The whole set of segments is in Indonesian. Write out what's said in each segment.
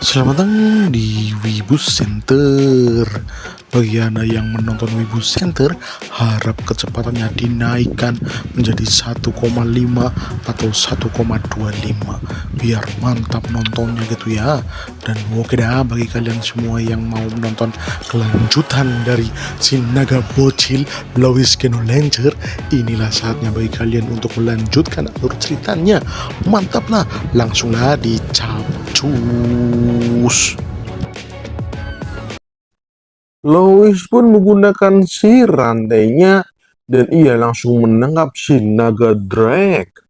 Selamat datang di Wibu Center. Bagi Anda yang menonton Wibu Center, harap kecepatannya dinaikkan menjadi 1,5 atau 1,25 biar mantap nontonnya gitu ya. Dan oke dah, bagi kalian semua yang mau menonton kelanjutan dari si naga bocil Lois Geno Lancer, inilah saatnya bagi kalian untuk melanjutkan alur ceritanya. Mantap lah, langsunglah dicapcus. Lois pun menggunakan si rantainya dan ia langsung menangkap si naga Drake.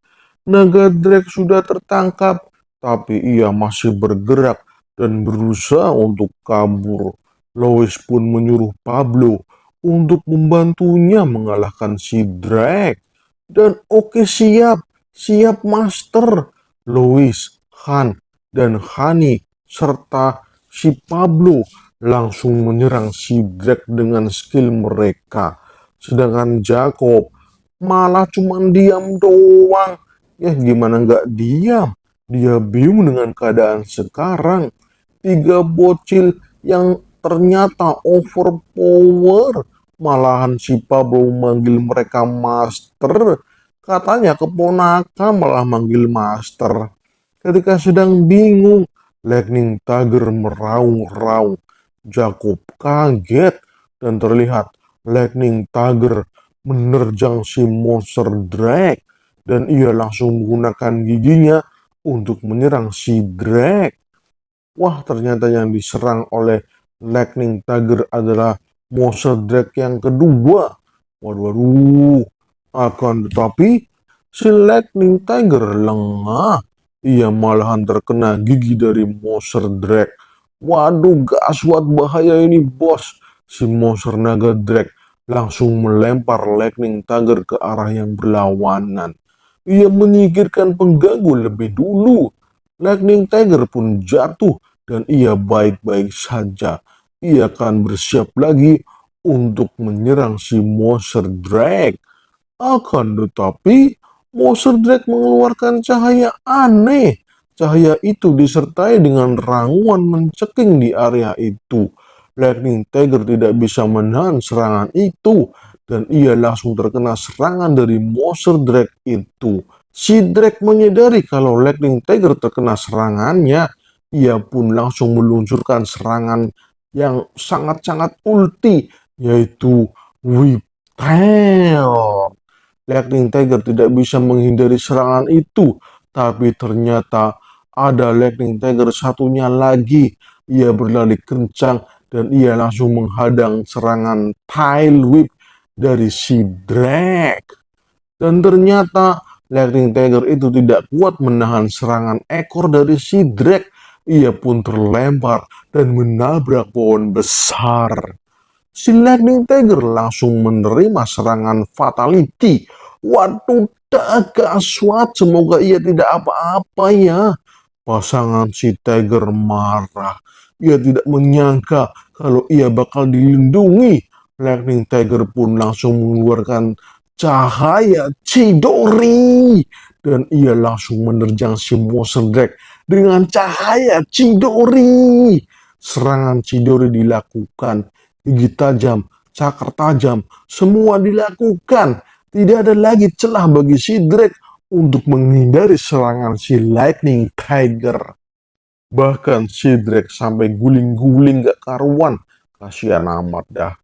Naga Drake sudah tertangkap, tapi ia masih bergerak dan berusaha untuk kabur. Lois pun menyuruh Pablo untuk membantunya mengalahkan si Drake. Dan oke, siap Master. Lois, Han, dan Hani serta si Pablo langsung menyerang si Drake dengan skill mereka. Sedangkan Jacob malah cuma diam doang. Ya gimana nggak diam? Dia bingung dengan keadaan sekarang. Tiga bocil yang ternyata overpower. Malahan si Pablo manggil mereka master. Katanya keponakan malah manggil master. Ketika sedang bingung, Lightning Tiger meraung-raung. Jacob kaget dan terlihat Lightning Tiger menerjang si monster Drake dan ia langsung menggunakan giginya untuk menyerang si Drake. Wah, ternyata yang diserang oleh Lightning Tiger adalah monster Drake yang kedua. Waduh, akan tetapi si Lightning Tiger lengah. Ia malahan terkena gigi dari monster Drake. Waduh, gaswat bahaya ini bos. Si monster naga Drake langsung melempar Lightning Tiger ke arah yang berlawanan. Ia menyingkirkan pengganggu lebih dulu. Lightning Tiger pun jatuh dan ia baik-baik saja. Ia akan bersiap lagi untuk menyerang si monster Drake. Akan tetapi, monster Drake mengeluarkan cahaya aneh. Cahaya itu disertai dengan raungan menceking di area itu. Lightning Tiger tidak bisa menahan serangan itu dan ia langsung terkena serangan dari monster Drake itu. Si Drake menyadari kalau Lightning Tiger terkena serangannya, ia pun langsung meluncurkan serangan yang sangat-sangat ulti, yaitu Whip Tail. Lightning Tiger tidak bisa menghindari serangan itu, tapi ternyata ada Lightning Tiger satunya lagi. Ia berlari kencang dan ia langsung menghadang serangan Tail Whip dari si Drake. Dan ternyata Lightning Tiger itu tidak kuat menahan serangan ekor dari si Drake. Ia pun terlempar dan menabrak pohon besar. Si Lightning Tiger langsung menerima serangan fatality. Waduh, gaswat. Semoga ia tidak apa-apa ya. Pasangan si Tiger marah. Ia tidak menyangka kalau ia bakal dilindungi. Lightning Tiger pun langsung mengeluarkan cahaya Chidori. Dan ia langsung menerjang si monster Drake dengan cahaya Chidori. Serangan Chidori dilakukan, gigi tajam, cakar tajam, semua dilakukan. Tidak ada lagi celah bagi si Drake untuk menghindari serangan si Lightning Tiger. Bahkan si Drake sampai guling-guling gak karuan. Kasihan amat dah.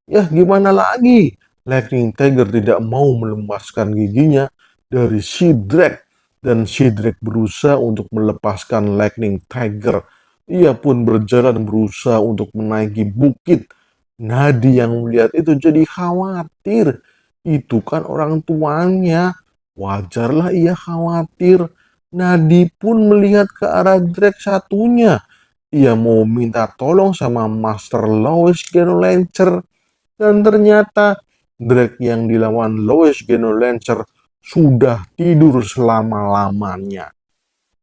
Ya gimana lagi? Lightning Tiger tidak mau melepaskan giginya dari si Drake. Dan si Drake berusaha untuk melepaskan Lightning Tiger. Ia pun berjalan berusaha untuk menaiki bukit. Nadi yang melihat itu jadi khawatir. Itu kan orang tuanya. Wajarlah ia khawatir. Nadi pun melihat ke arah Drake satunya. Ia mau minta tolong sama Master Lois Geno Lancer. Dan ternyata Drake yang dilawan Lois Geno Lancer sudah tidur selama-lamanya.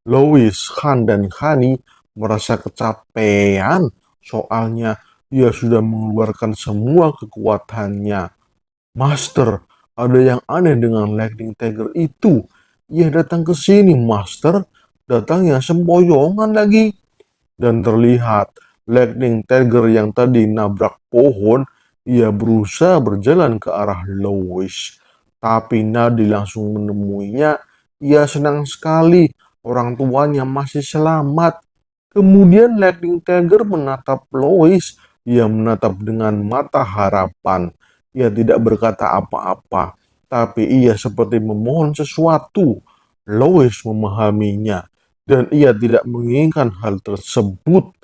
Lois, Han, dan Hani merasa kecapean soalnya ia sudah mengeluarkan semua kekuatannya. Master, ada yang aneh dengan Lightning Tiger itu. Ia datang ke sini, Master. Datangnya sempoyongan lagi. Dan terlihat Lightning Tiger yang tadi nabrak pohon, ia berusaha berjalan ke arah Lois. Tapi Nadi langsung menemuinya. Ia senang sekali orang tuanya masih selamat. Kemudian Lightning Tiger menatap Lois. Ia menatap dengan mata harapan. Ia tidak berkata apa-apa, tapi ia seperti memohon sesuatu. Lois memahaminya, dan ia tidak menginginkan hal tersebut.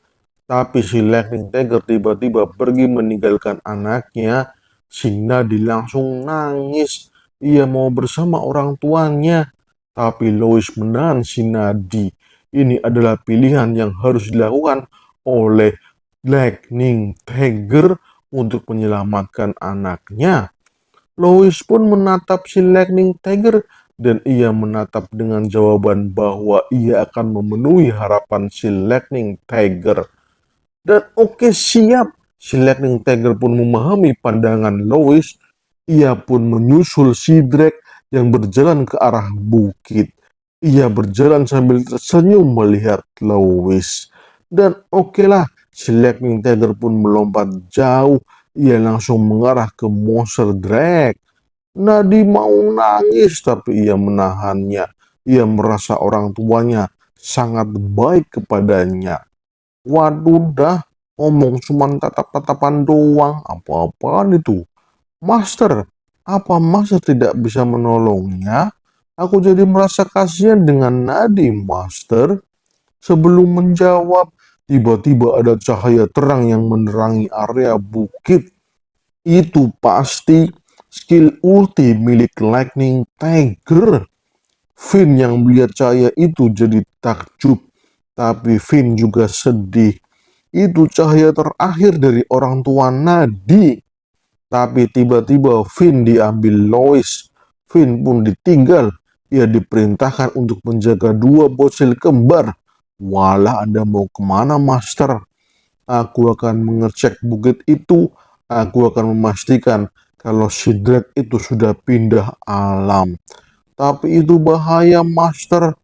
Tapi si Lightning Tiger tiba-tiba pergi meninggalkan anaknya. Si Nadi langsung nangis. Ia mau bersama orang tuanya. Tapi Lois menahan si Nadi. Ini adalah pilihan yang harus dilakukan oleh Lightning Tiger untuk menyelamatkan anaknya. Lois pun menatap si Lightning Tiger dan ia menatap dengan jawaban bahwa ia akan memenuhi harapan si Lightning Tiger. Dan oke, siap, si Lightning Tiger pun memahami pandangan Lois. Ia pun menyusul si Drake yang berjalan ke arah bukit. Ia berjalan sambil tersenyum melihat Lois. Dan okelah, si Lightning Tiger pun melompat jauh. Ia langsung mengarah ke monster Drake. Nadi mau nangis tapi ia menahannya. Ia merasa orang tuanya sangat baik kepadanya. Waduh dah, ngomong cuman tatap-tatapan doang, apa-apaan itu? Master, apa Master tidak bisa menolongnya? Aku jadi merasa kasihan dengan Nadi, Master. Sebelum menjawab, tiba-tiba ada cahaya terang yang menerangi area bukit. Itu pasti skill ulti milik Lightning Tiger. Finn yang melihat cahaya itu jadi takjub, tapi Finn juga sedih. Itu cahaya terakhir dari orang tua Nadi. Tapi tiba-tiba Finn diambil Lois. Finn pun ditinggal. Ia diperintahkan untuk menjaga dua bocil kembar. Walah, Anda mau kemana, Master? Aku akan mengecek bukit itu. Aku akan memastikan kalau si Drake itu sudah pindah alam. Tapi itu bahaya, Master.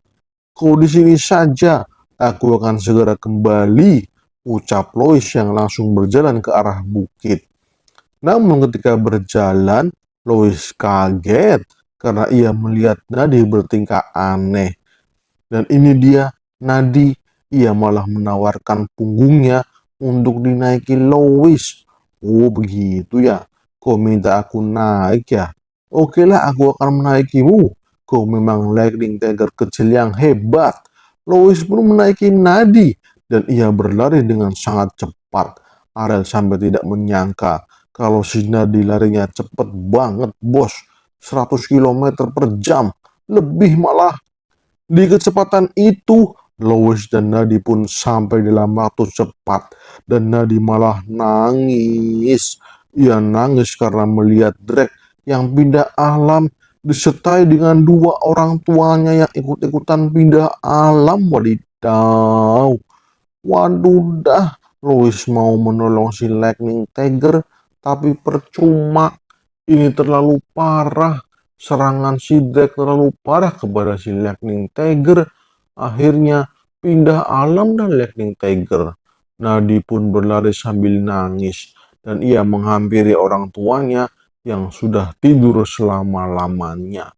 Kau di sini saja. Aku akan segera kembali, ucap Lois yang langsung berjalan ke arah bukit. Namun ketika berjalan, Lois kaget karena ia melihat Nadi bertingkah aneh. Dan ini dia Nadi, ia malah menawarkan punggungnya untuk dinaiki Lois. Oh begitu ya, kau minta aku naik ya? Okelah, aku akan menaikimu. Kau memang Lightning Tiger kecil yang hebat. Lois pun menaiki Nadi dan ia berlari dengan sangat cepat. Ariel sampai tidak menyangka kalau si Nadi larinya cepet banget, bos. 100 km per jam. Lebih malah. Di kecepatan itu, Lois dan Nadi pun sampai dalam waktu cepat. Dan Nadi malah nangis. Ia nangis karena melihat Drake yang pindah alam disertai dengan dua orang tuanya yang ikut-ikutan pindah alam. Wadidaw. Waduh dah. Lois mau menolong si Lightning Tiger, tapi percuma. Ini terlalu parah. Serangan si Drake terlalu parah kepada si Lightning Tiger. Akhirnya pindah alam dan Lightning Tiger. Nadi pun berlari sambil nangis. Dan ia menghampiri orang tuanya yang sudah tidur selama-lamanya.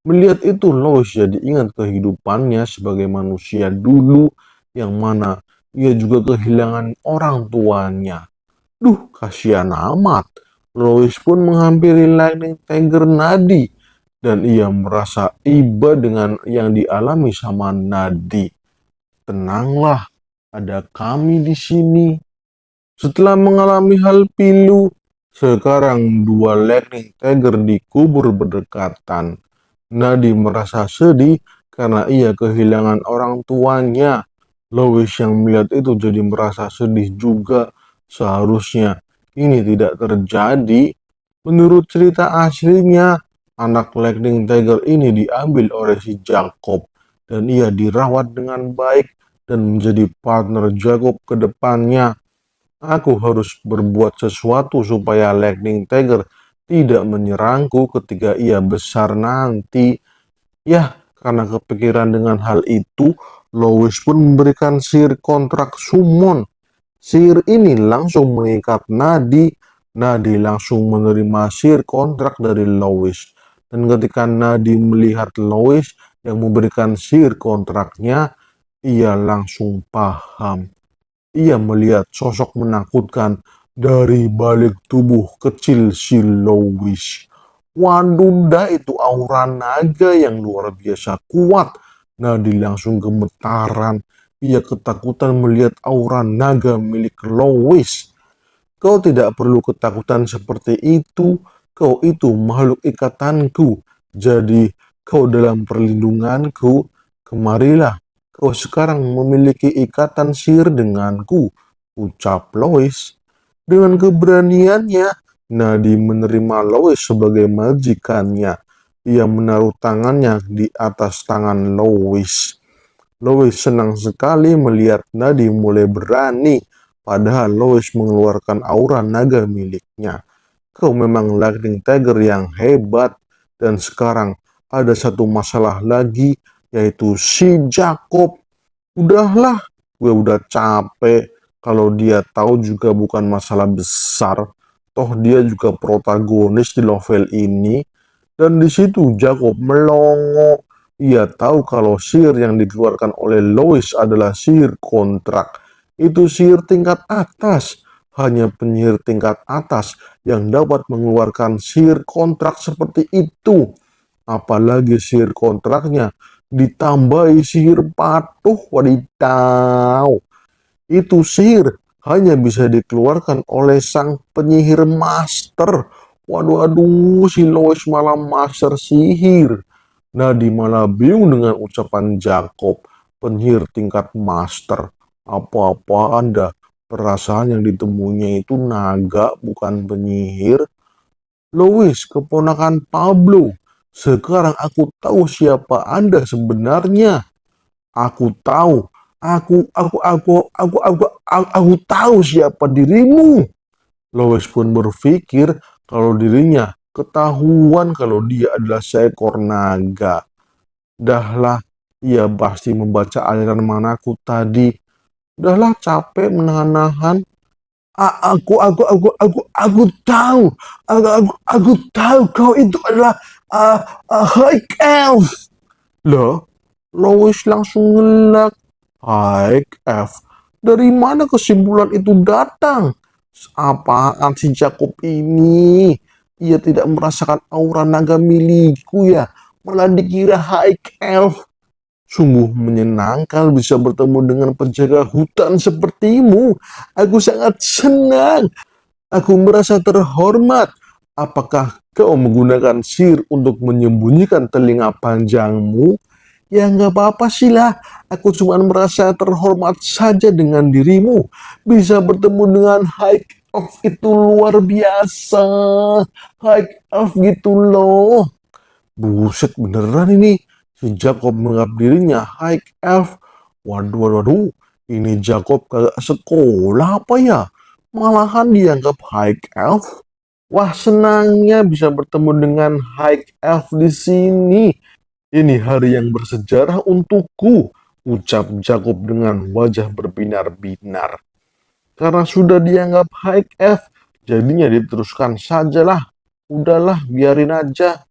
Melihat itu, Lois jadi ingat kehidupannya sebagai manusia dulu, yang mana ia juga kehilangan orang tuanya. Duh, kasihan amat. Lois pun menghampiri Lightning Tiger Nadi, dan ia merasa iba dengan yang dialami sama Nadi. Tenanglah, ada kami di sini. Setelah mengalami hal pilu, sekarang dua Lightning Tiger dikubur berdekatan. Nadi merasa sedih karena ia kehilangan orang tuanya. Lois yang melihat itu jadi merasa sedih juga. Seharusnya ini tidak terjadi. Menurut cerita aslinya, anak Lightning Tiger ini diambil oleh si Jacob dan ia dirawat dengan baik dan menjadi partner Jacob ke depannya. Aku harus berbuat sesuatu supaya Lightning Tiger tidak menyerangku ketika ia besar nanti. Ya, karena kepikiran dengan hal itu, Lois pun memberikan sihir kontrak summon. Sihir ini langsung mengikat Nadi. Nadi langsung menerima sihir kontrak dari Lois. Dan ketika Nadi melihat Lois yang memberikan sihir kontraknya, ia langsung paham. Ia melihat sosok menakutkan dari balik tubuh kecil si Lois. Waduh, itu aura naga yang luar biasa kuat. Nadi langsung gemetaran. Ia ketakutan melihat aura naga milik Lois. Kau tidak perlu ketakutan seperti itu. Kau itu makhluk ikatanku. Jadi kau dalam perlindunganku. Kemarilah. Kau sekarang memiliki ikatan sihir denganku. Ucap Lois. Dengan keberaniannya, Nadi menerima Lois sebagai majikannya. Ia menaruh tangannya di atas tangan Lois. Lois senang sekali melihat Nadi mulai berani, padahal Lois mengeluarkan aura naga miliknya. Kau memang Lightning Tiger yang hebat, dan sekarang ada satu masalah lagi, yaitu si Jacob. Udahlah, gue udah capek. Kalau dia tahu juga bukan masalah besar. Toh dia juga protagonis di novel ini. Dan di situ Jacob melongo. Ia tahu kalau sihir yang dikeluarkan oleh Lois adalah sihir kontrak. Itu sihir tingkat atas. Hanya penyihir tingkat atas yang dapat mengeluarkan sihir kontrak seperti itu. Apalagi sihir kontraknya ditambahi sihir patuh. Wadidaw. Itu sihir hanya bisa dikeluarkan oleh sang penyihir master. Waduh, aduh, si Lois malah master sihir. Nadi malah bingung dengan ucapan Jacob, penyihir tingkat master. Apa-apa Anda, perasaan yang ditemuinya itu naga bukan penyihir. Lois, keponakan Pablo. Sekarang aku tahu siapa Anda sebenarnya. Aku tahu. Aku tahu siapa dirimu. Lois pun berpikir kalau dirinya ketahuan kalau dia adalah seekor naga. Dahlah, ia pasti membaca aliran manaku tadi. Dahlah, capek menahan-nahan. Aku tahu. Aku tahu kau itu adalah High Elf. Loh, Lois langsung ngelak. High Elf. Dari mana kesimpulan itu datang? Apaan si Jacob ini? Ia tidak merasakan aura naga milikku ya. Malah dikira High Elf. Sungguh menyenangkan bisa bertemu dengan penjaga hutan sepertimu. Aku sangat senang. Aku merasa terhormat. Apakah kau menggunakan sihir untuk menyembunyikan telinga panjangmu? Ya nggak apa-apa sih lah. Aku cuma merasa terhormat saja dengan dirimu. Bisa bertemu dengan High Elf itu luar biasa. High Elf gitu loh. Buset beneran ini. Si Jacob menganggap dirinya High Elf. Waduh, waduh, waduh. Ini Jacob kagak sekolah apa ya? Malahan dianggap High Elf. Wah, senangnya bisa bertemu dengan High Elf di sini. Ini hari yang bersejarah untukku, ucap Jacob dengan wajah berbinar-binar. Karena sudah dianggap High Elf, jadinya diteruskan sajalah. Udahlah, biarin aja.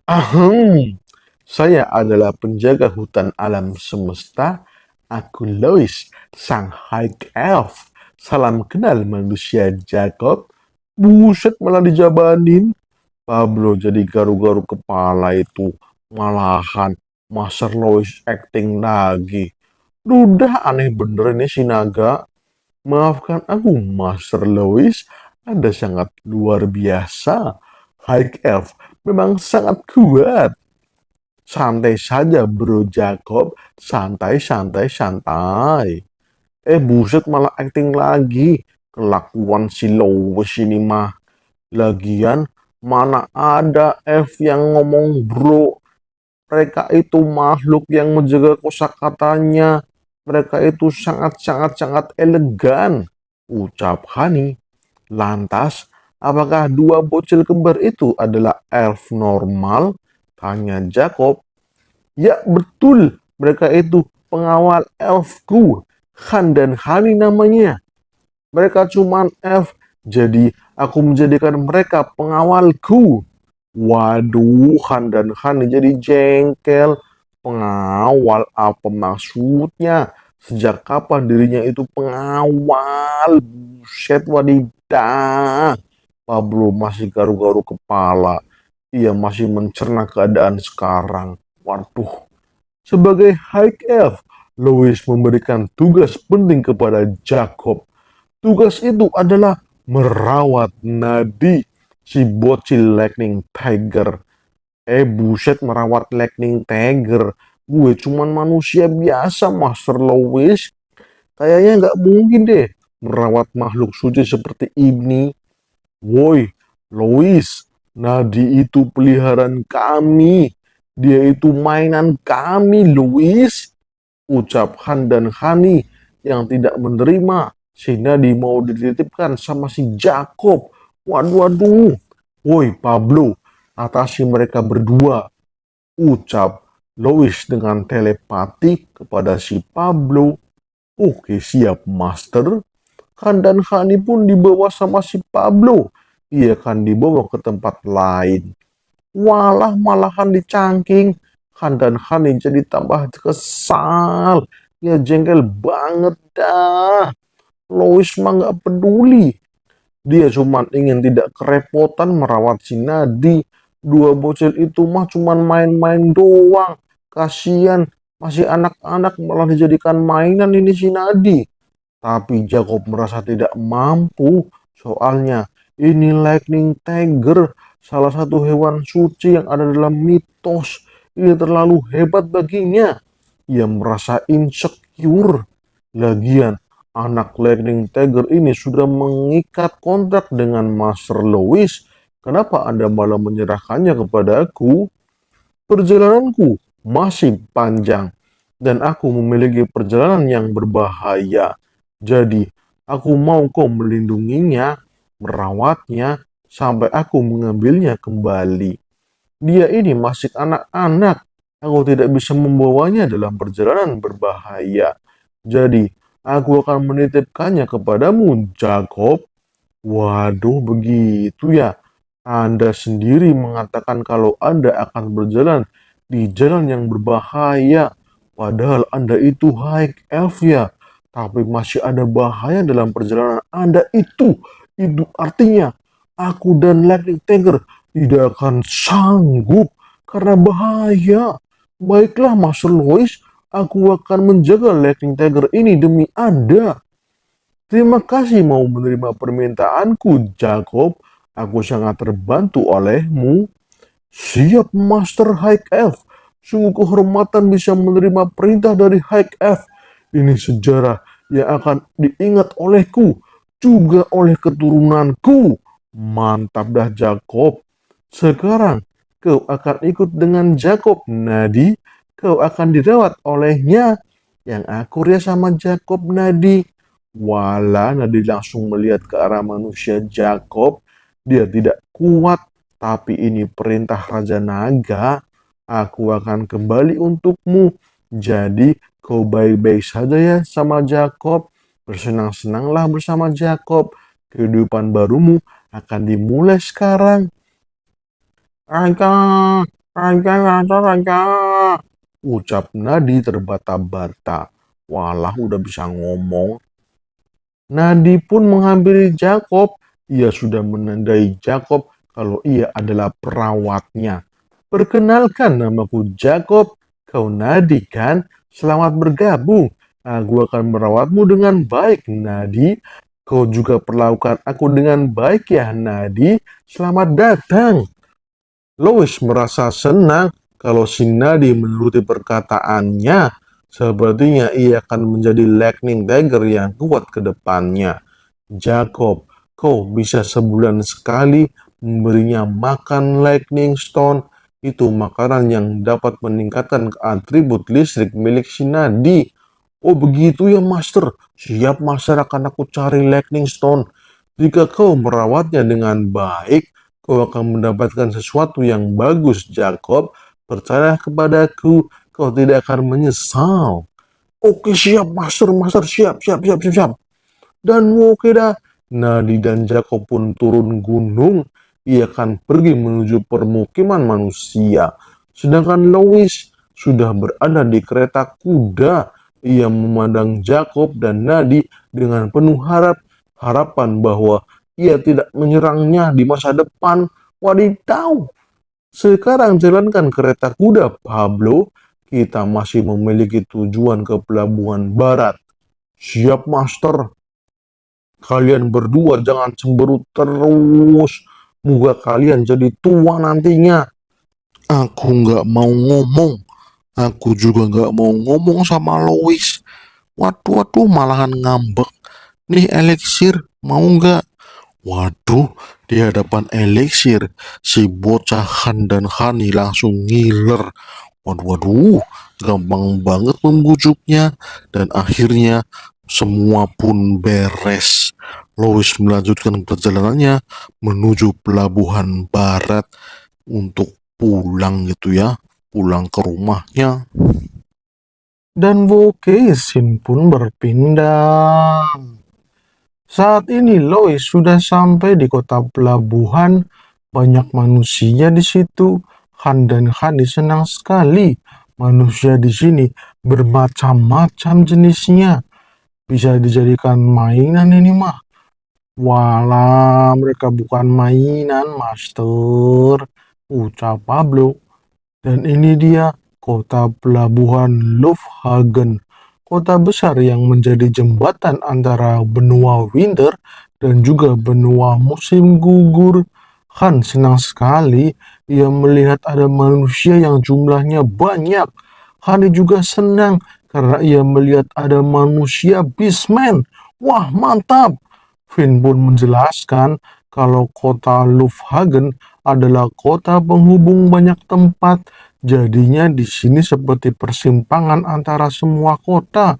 Ahem, saya adalah penjaga hutan alam semesta. Aku Lois, sang High Elf. Salam kenal manusia Jacob. Buset malah dijabanin. Pablo jadi garu-garu kepala itu. Malahan Master Lois acting lagi. Udah aneh bener ini si naga. Maafkan aku Master Lois. Anda sangat luar biasa. High Elf memang sangat kuat. Santai saja bro Jacob. Santai, santai, santai. Buset malah acting lagi. Kelakuan si Lois ini mah. Lagian mana ada F yang ngomong bro. Mereka itu makhluk yang menjaga kosakatanya. Mereka itu sangat elegan. Ucap Hani. Lantas, apakah dua bocil kembar itu adalah elf normal? Tanya Jacob. Ya betul, mereka itu pengawal elfku, Han dan Hani namanya. Mereka cuman elf, jadi aku menjadikan mereka pengawalku. Waduh, Han dan Hani jadi jengkel. Pengawal apa maksudnya? Sejak kapan dirinya itu pengawal? Buset wadidah. Pablo masih garu-garu kepala. Ia masih mencerna keadaan sekarang. Waduh. Sebagai High Elf, Louis memberikan tugas penting kepada Jacob. Tugas itu adalah merawat Nadi, si bocil Lightning Tiger. Buset, merawat Lightning Tiger. Gue cuman manusia biasa, Master Louis. Kayaknya nggak mungkin deh merawat makhluk suci seperti ini. Woi, Louis, Nadi itu peliharaan kami. Dia itu mainan kami, Louis. Ucap Han dan Hani yang tidak menerima si Nadi mau dititipkan sama si Jacob. Waduh, waduh. Woi, Pablo, atasi mereka berdua. Ucap Louis dengan telepati kepada si Pablo. Oke, siap, Master. Han dan Hani pun dibawa sama si Pablo. Ia akan dibawa ke tempat lain. Walah, malahan dicangking. Han dan Hani jadi tambah kesal. Ya jengkel banget dah. Lois mah nggak peduli. Dia cuma ingin tidak kerepotan merawat si Nadi. Dua bocil itu mah cuma main-main doang. Kasian, masih anak-anak malah dijadikan mainan ini si Nadi. Tapi Jacob merasa tidak mampu. Soalnya ini Lightning Tiger, salah satu hewan suci yang ada dalam mitos. Ini terlalu hebat baginya. Ia merasa insecure. Lagian, anak Lightning Tiger ini sudah mengikat kontrak dengan Master Louis. Kenapa Anda malah menyerahkannya kepadaku? Perjalananku masih panjang dan aku memiliki perjalanan yang berbahaya. Jadi, aku mau kau melindunginya, merawatnya, sampai aku mengambilnya kembali. Dia ini masih anak-anak. Aku tidak bisa membawanya dalam perjalanan berbahaya. Jadi, aku akan menitipkannya kepadamu, Jacob. Waduh, begitu ya. Anda sendiri mengatakan kalau Anda akan berjalan di jalan yang berbahaya. Padahal Anda itu High Elf ya. Tapi masih ada bahaya dalam perjalanan Anda itu. Itu artinya aku dan Lightning Tiger tidak akan sanggup karena bahaya. Baiklah, Master Lois, aku akan menjaga Lightning Tiger ini demi Anda. Terima kasih mau menerima permintaanku, Jacob. Aku sangat terbantu olehmu. Siap, Master High Elf. Sungguh kehormatan bisa menerima perintah dari High Elf. Ini sejarah yang akan diingat olehku, juga oleh keturunanku. Mantap dah, Jacob. Sekarang kau akan ikut dengan Jacob, Nadi. Kau akan dirawat olehnya. Yang akur ya sama Jacob, Nadi. Wala, Nadi langsung melihat ke arah manusia Jacob. Dia tidak kuat, tapi ini perintah Raja Naga. Aku akan kembali untukmu. Jadi, kau baik-baik saja ya sama Jacob. Bersenang-senanglah bersama Jacob. Kehidupan barumu akan dimulai sekarang. Raja, Raja, Raja, Raja. Ucap Nadi terbata-bata. Walah, udah bisa ngomong. Nadi pun menghampiri Jacob. Ia sudah menandai Jacob kalau ia adalah perawatnya. Perkenalkan, namaku Jacob. Kau Nadi kan? Selamat bergabung. Aku akan merawatmu dengan baik, Nadi. Kau juga perlakukan aku dengan baik ya, Nadi. Selamat datang. Lois merasa senang kalau si Nadi menuruti perkataannya. Sepertinya ia akan menjadi Lightning Tiger yang kuat ke depannya. Jacob, kau bisa sebulan sekali memberinya makan Lightning Stone. Itu makanan yang dapat meningkatkan atribut listrik milik si Nadi. Oh begitu ya, Master. Siap, Master, akan aku cari Lightning Stone. Jika kau merawatnya dengan baik, kau akan mendapatkan sesuatu yang bagus, Jacob. Percaya kepadaku, kau tidak akan menyesal. Oke siap master, master siap, siap, siap, siap, siap. Dan oke dah, Nadi dan Jacob pun turun gunung. Ia akan pergi menuju permukiman manusia. Sedangkan Lois sudah berada di kereta kuda. Ia memandang Jacob dan Nadi dengan penuh harapan bahwa ia tidak menyerangnya di masa depan. Wadidaw, sekarang jalankan kereta kuda, Pablo. Kita masih memiliki tujuan ke Pelabuhan Barat. Siap, Master. Kalian berdua jangan cemberut terus. Moga kalian jadi tua nantinya. Aku nggak mau ngomong. Aku juga nggak mau ngomong sama Lois. Waduh, waduh, malahan ngambek. Nih eliksir, mau nggak? Waduh, di hadapan eliksir, si bocah Han dan Hani langsung ngiler. Waduh, waduh, gampang banget membujuknya. Dan akhirnya semua pun beres. Lois melanjutkan perjalanannya menuju Pelabuhan Barat untuk pulang gitu ya, pulang ke rumahnya. Dan Vocation pun berpindah. Saat ini Lois sudah sampai di kota pelabuhan. Banyak manusia di situ. Han dan Hani senang sekali. Manusia di sini bermacam-macam jenisnya. Bisa dijadikan mainan ini mah. Walah, mereka bukan mainan, Master. Ucap Pablo. Dan ini dia kota pelabuhan Lufthagen, kota besar yang menjadi jembatan antara benua winter dan juga benua musim gugur. Han senang sekali ia melihat ada manusia yang jumlahnya banyak. Han juga senang karena ia melihat ada manusia Beastman. Wah, mantap! Finn pun menjelaskan kalau kota Lufthagen adalah kota penghubung banyak tempat. Jadinya di sini seperti persimpangan antara semua kota.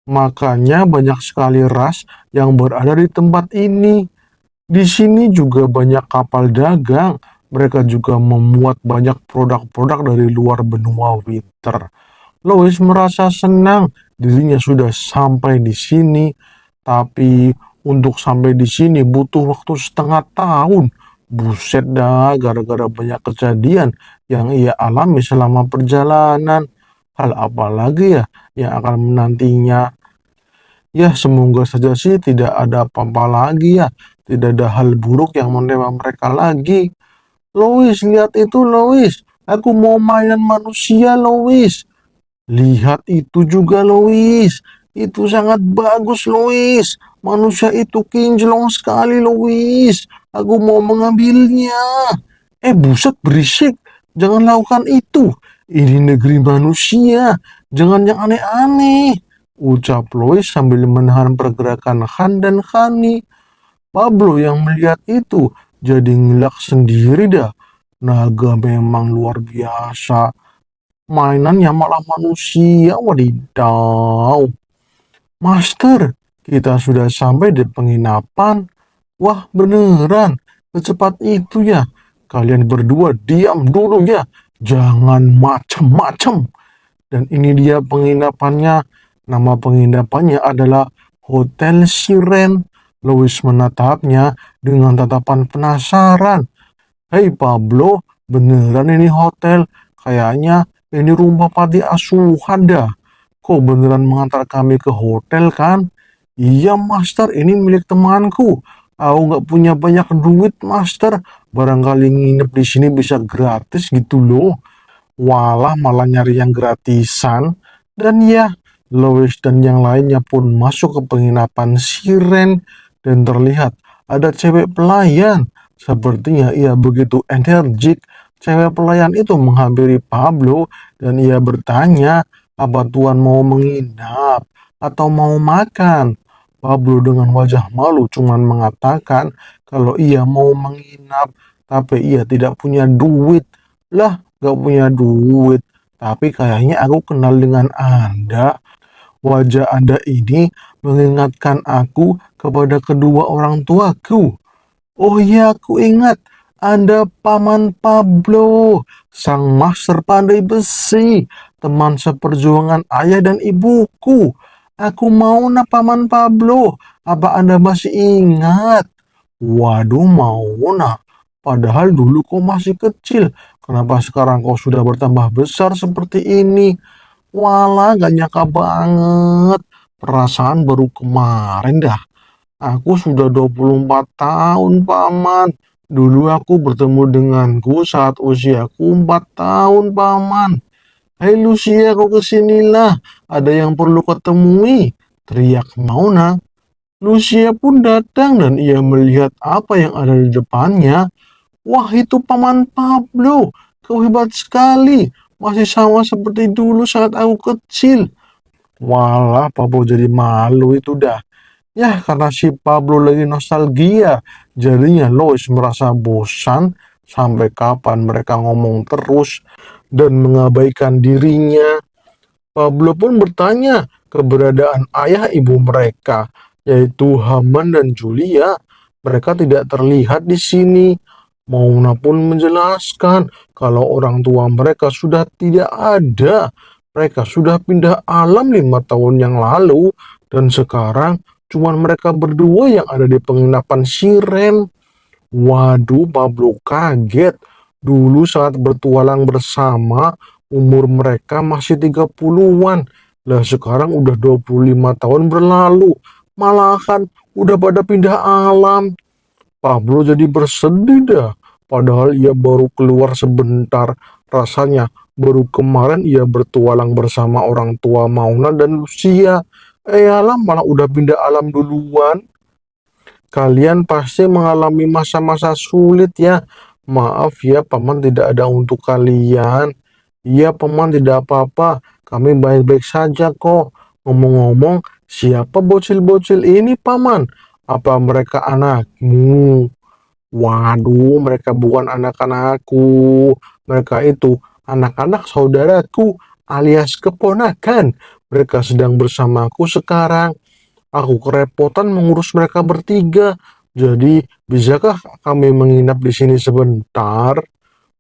Makanya banyak sekali ras yang berada di tempat ini. Di sini juga banyak kapal dagang. Mereka juga memuat banyak produk-produk dari luar benua winter. Lois merasa senang dirinya sudah sampai di sini, tapi untuk sampai di sini butuh waktu setengah tahun. Buset dah, gara-gara banyak kejadian yang ia alami selama perjalanan. Hal apa lagi ya yang akan menantinya? Ya, semoga saja sih tidak ada apa-apa lagi ya. Tidak ada hal buruk yang menimpa mereka lagi. Lois, lihat itu Lois. Aku mau mainan manusia, Lois. Lihat itu juga, Lois. Itu sangat bagus, Lois. Manusia itu kinclong sekali, Lois. Aku mau mengambilnya. Buset, berisik. Jangan lakukan itu. Ini negeri manusia. Jangan yang aneh-aneh. Ucap Lois sambil menahan pergerakan Han dan Khani. Pablo yang melihat itu jadi ngelak sendiri dah. Naga memang luar biasa. Mainannya malah manusia, wadidaw. Master, kita sudah sampai di penginapan. Wah, beneran. Secepat itu ya. Kalian berdua diam dulu ya. Jangan macem-macem. Dan ini dia penginapannya. Nama penginapannya adalah Hotel Siren. Louis menatapnya dengan tatapan penasaran. Hei Pablo, beneran ini hotel? Kayaknya ini rumah panti asuhan dah. Kok beneran mengantar kami ke hotel kan? Iya master, ini milik temanku. Aku nggak punya banyak duit master. Barangkali nginep di sini bisa gratis gitu loh. Walah malah nyari yang gratisan. Dan ya, Lois dan yang lainnya pun masuk ke penginapan Siren. Dan terlihat ada cewek pelayan. Sepertinya ia begitu energik. Cewek pelayan itu menghampiri Pablo dan ia bertanya, apa Tuan mau menginap atau mau makan? Pablo dengan wajah malu cuman mengatakan kalau ia mau menginap, tapi ia tidak punya duit. Lah, gak punya duit. Tapi kayaknya aku kenal dengan Anda. Wajah Anda ini mengingatkan aku kepada kedua orang tuaku. Oh iya, aku ingat. Anda Paman Pablo, sang master pandai besi, teman seperjuangan ayah dan ibuku. Aku mau na Paman Pablo, apa Anda masih ingat? Waduh, mau na. Padahal dulu kau masih kecil. Kenapa sekarang kau sudah bertambah besar seperti ini? Walah, gak nyangka banget. Perasaan baru kemarin dah. Aku sudah 24 tahun, Paman. Dulu aku bertemu denganku saat usiaku 4 tahun, Paman. Hei Lucia, kau kesinilah. Ada yang perlu ketemui. Teriak Mauna. Lucia pun datang dan ia melihat apa yang ada di depannya. Wah, itu Paman Pablo. Kau hebat sekali. Masih sama seperti dulu saat aku kecil. Walah, Pablo jadi malu itu dah. Ya, karena si Pablo lagi nostalgia. Jadinya Lois merasa bosan sampai kapan mereka ngomong terus dan mengabaikan dirinya. Pablo pun bertanya keberadaan ayah ibu mereka, yaitu Haman dan Julia. Mereka tidak terlihat di sini. Mauna pun menjelaskan kalau orang tua mereka sudah tidak ada. Mereka sudah pindah alam 5 tahun yang lalu dan sekarang cuma mereka berdua yang ada di penginapan Siren. Waduh, Pablo kaget. Dulu saat bertualang bersama, umur mereka masih 30-an. Lah sekarang udah 25 tahun berlalu. Malahan udah pada pindah alam. Pablo jadi bersedih dah. Padahal ia baru keluar sebentar. Rasanya baru kemarin ia bertualang bersama orang tua Mauna dan Lucia. Alam malah udah pindah alam duluan. Kalian pasti mengalami masa-masa sulit ya. Maaf ya, Paman tidak ada untuk kalian. Iya, Paman tidak apa-apa. Kami baik-baik saja kok. Ngomong-ngomong, siapa bocil-bocil ini, Paman? Apa mereka anakmu? Waduh, mereka bukan anak-anakku. Mereka itu anak-anak saudaraku alias keponakan. Mereka sedang bersamaku sekarang. Aku kerepotan mengurus mereka bertiga. Jadi, bisakah kami menginap di sini sebentar?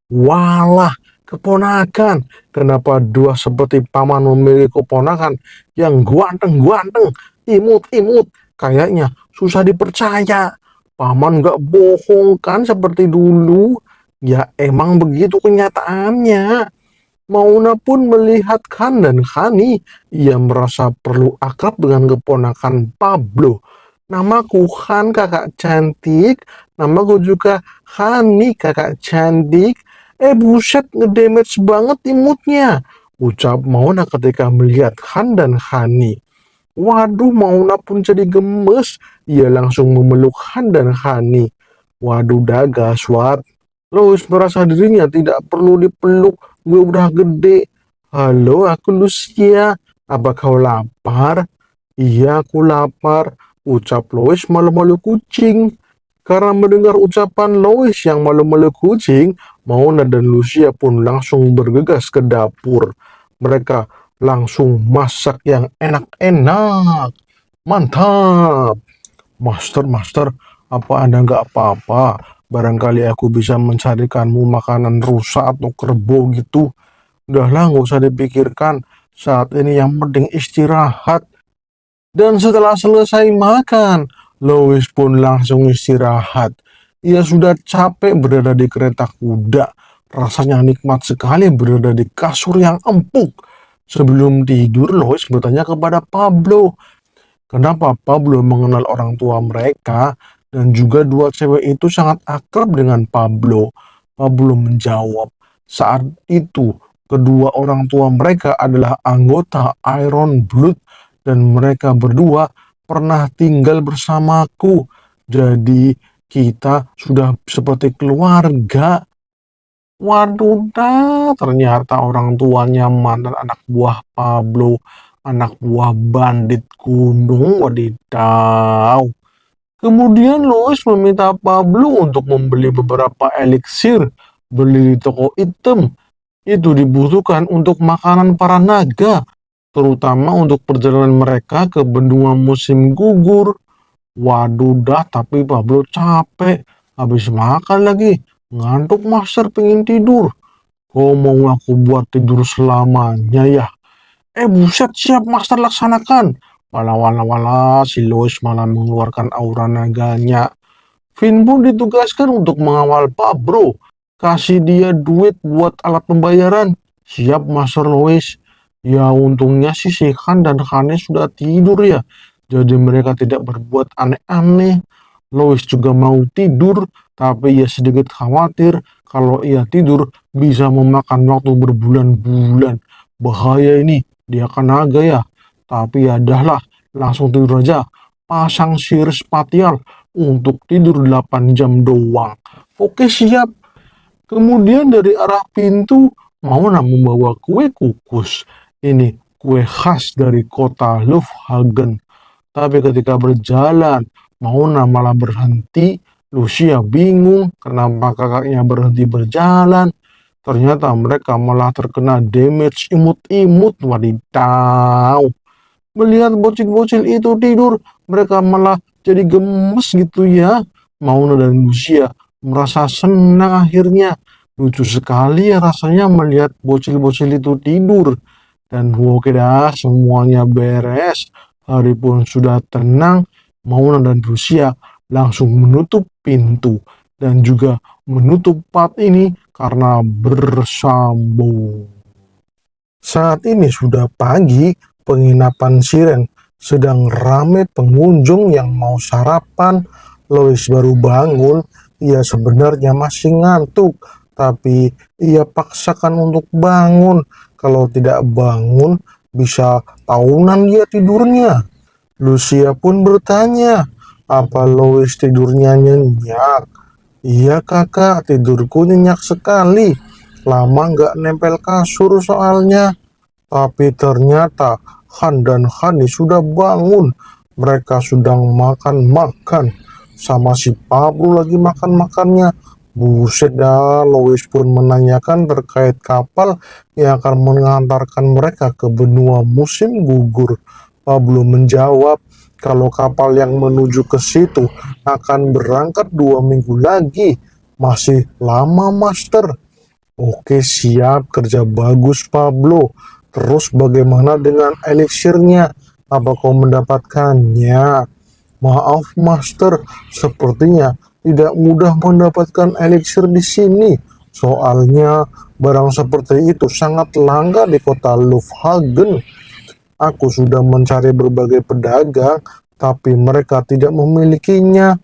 Walah, keponakan. Kenapa dua seperti paman memiliki keponakan yang ganteng-ganteng, imut-imut? Kayaknya susah dipercaya. Paman gak bohong kan seperti dulu? Ya emang begitu kenyataannya. Mauna pun melihat Khan dan Khani. Ia merasa perlu akrab dengan keponakan Pablo. Namaku Khan, kakak cantik. Namaku juga Khani, kakak cantik. Buset, ngedamage banget imutnya. Ucap Mauna ketika melihat Khan dan Khani. Waduh, Mauna pun jadi gemes. Ia langsung memeluk Khan dan Khani. Waduh, dah gaswat. Lois merasa dirinya tidak perlu dipeluk. Gue udah gede. Halo, aku Lucia. Apa kau lapar? Iya, aku lapar. Ucap Lois malu-malu kucing. Karena mendengar ucapan Lois yang malu-malu kucing, Mauna dan Lucia pun langsung bergegas ke dapur. Mereka langsung masak yang enak-enak. Mantap. Master, apa Anda nggak apa-apa? Barangkali aku bisa mencarikanmu makanan rusa atau kerbau gitu. Udahlah, nggak usah dipikirkan. Saat ini yang penting istirahat. Dan setelah selesai makan, Lois pun langsung istirahat. Ia sudah capek berada di kereta kuda. Rasanya nikmat sekali berada di kasur yang empuk. Sebelum tidur, Lois bertanya kepada Pablo, kenapa Pablo mengenal orang tua mereka dan juga dua cewek itu sangat akrab dengan Pablo. Pablo menjawab, saat itu kedua orang tua mereka adalah anggota Iron Blood dan mereka berdua pernah tinggal bersamaku. Jadi kita sudah seperti keluarga. Waduh, ternyata orang tuanya mantan anak buah Pablo, anak buah bandit gunung, wadidaw. Kemudian Lois meminta Pablo untuk membeli beberapa eliksir, beli di toko item. Itu dibutuhkan untuk makanan para naga, terutama untuk perjalanan mereka ke benua musim gugur. Waduh dah, tapi Pablo capek, habis makan lagi. Ngantuk master, pengen tidur. Kau mau aku buat tidur selamanya ya? Buset, siap master, laksanakan. Wala si Lois malah mengeluarkan aura naganya. Finn pun ditugaskan untuk mengawal Pak Bro. Kasih dia duit buat alat pembayaran. Siap Master Lois. Ya untungnya sih si Han dan Hane sudah tidur ya. Jadi mereka tidak berbuat aneh-aneh. Lois juga mau tidur, tapi ia sedikit khawatir kalau ia tidur bisa memakan waktu berbulan-bulan. Bahaya ini, dia kan naga ya. Tapi ya dah lah, langsung tidur aja. Pasang sihir spatial untuk tidur 8 jam doang. Oke, siap. Kemudian dari arah pintu, Mauna membawa kue kukus. Ini kue khas dari kota Lufhagen. Tapi ketika berjalan, Mauna malah berhenti. Lucia bingung kenapa kakaknya berhenti berjalan. Ternyata mereka malah terkena damage imut-imut. Wadidaw. Melihat bocil-bocil itu tidur, mereka malah jadi gemes gitu ya. Mauna dan Lucia merasa senang akhirnya. Lucu sekali ya rasanya melihat bocil-bocil itu tidur. Dan oke dah, semuanya beres. Hari pun sudah tenang. Mauna dan Lucia langsung menutup pintu dan juga menutup part ini karena bersambung. Saat ini sudah pagi, penginapan Siren sedang ramai pengunjung yang mau sarapan. Lois baru bangun, ia sebenarnya masih ngantuk, tapi ia paksakan untuk bangun. Kalau tidak bangun, bisa tahunan dia tidurnya. Lucia pun bertanya, apa Lois tidurnya nyenyak? Iya kakak, tidurku nyenyak sekali. Lama nggak nempel kasur soalnya. Tapi ternyata Han dan Hani sudah bangun. Mereka sedang makan-makan. Sama si Pablo lagi makan-makannya. Buset dah, Lois pun menanyakan terkait kapal yang akan mengantarkan mereka ke benua musim gugur. Pablo menjawab kalau kapal yang menuju ke situ akan berangkat 2 minggu lagi. Masih lama, Master. Oke, siap. Kerja bagus, Pablo. Terus bagaimana dengan eliksirnya? Apa kau mendapatkannya? Maaf, Master. Sepertinya tidak mudah mendapatkan eliksir di sini. Soalnya barang seperti itu sangat langka di kota Lufhagen. Aku sudah mencari berbagai pedagang, tapi mereka tidak memilikinya.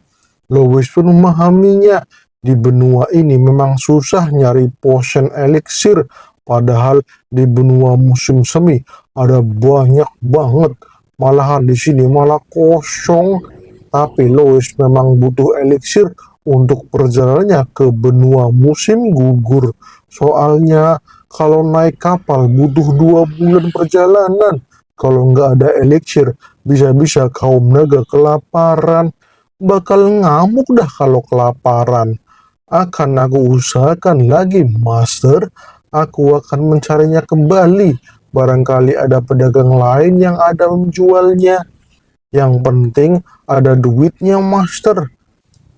Lois pun memahaminya. Di benua ini memang susah nyari potion elixir, padahal di benua musim semi ada banyak banget. Malahan di sini malah kosong. Tapi Lois memang butuh elixir untuk perjalanannya ke benua musim gugur. Soalnya kalau naik kapal butuh 2 bulan perjalanan. Kalau nggak ada elixir, bisa-bisa kaum naga kelaparan. Bakal ngamuk dah kalau kelaparan. Akan aku usahakan lagi, Master. Aku akan mencarinya kembali. Barangkali ada pedagang lain yang ada menjualnya. Yang penting ada duitnya, Master.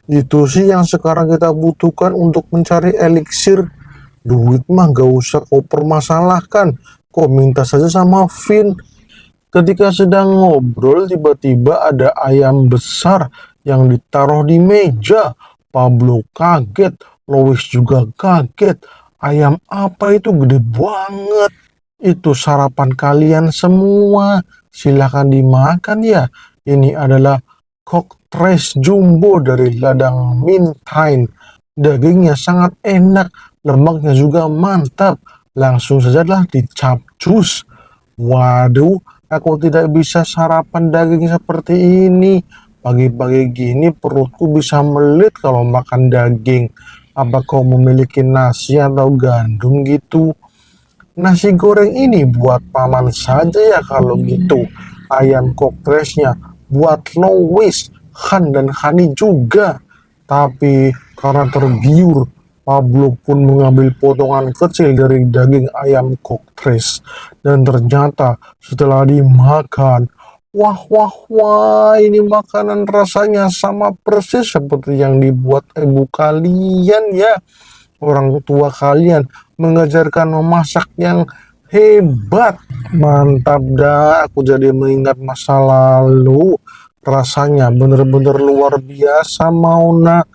Itu sih yang sekarang kita butuhkan untuk mencari eliksir. Duit mah gak usah kau permasalahkan. Kau minta saja sama Finn. Ketika sedang ngobrol, tiba-tiba ada ayam besar yang ditaruh di meja. Pablo kaget, Lois juga kaget. Ayam apa itu, gede banget? Itu sarapan kalian semua. Silahkan dimakan ya. Ini adalah Cocktrace Jumbo dari ladang Mintine. Dagingnya sangat enak, lemaknya juga mantap. Langsung sajalah dicapcus. Waduh, aku tidak bisa sarapan daging seperti ini. Pagi-pagi gini perutku bisa melit kalau makan daging. Apa kau memiliki nasi atau gandum gitu? Nasi goreng ini buat paman saja ya kalau gitu. Ayam kokpresnya buat Lois, Han dan Hani juga. Tapi karena tergiur, Pablo pun mengambil potongan kecil dari daging ayam koktres. Dan ternyata setelah dimakan, Wah, wah, wah, ini makanan rasanya sama persis seperti yang dibuat ibu kalian ya. Orang tua kalian mengajarkan memasak yang hebat. Mantap dah, aku jadi mengingat masa lalu. Rasanya benar-benar luar biasa, Mauna.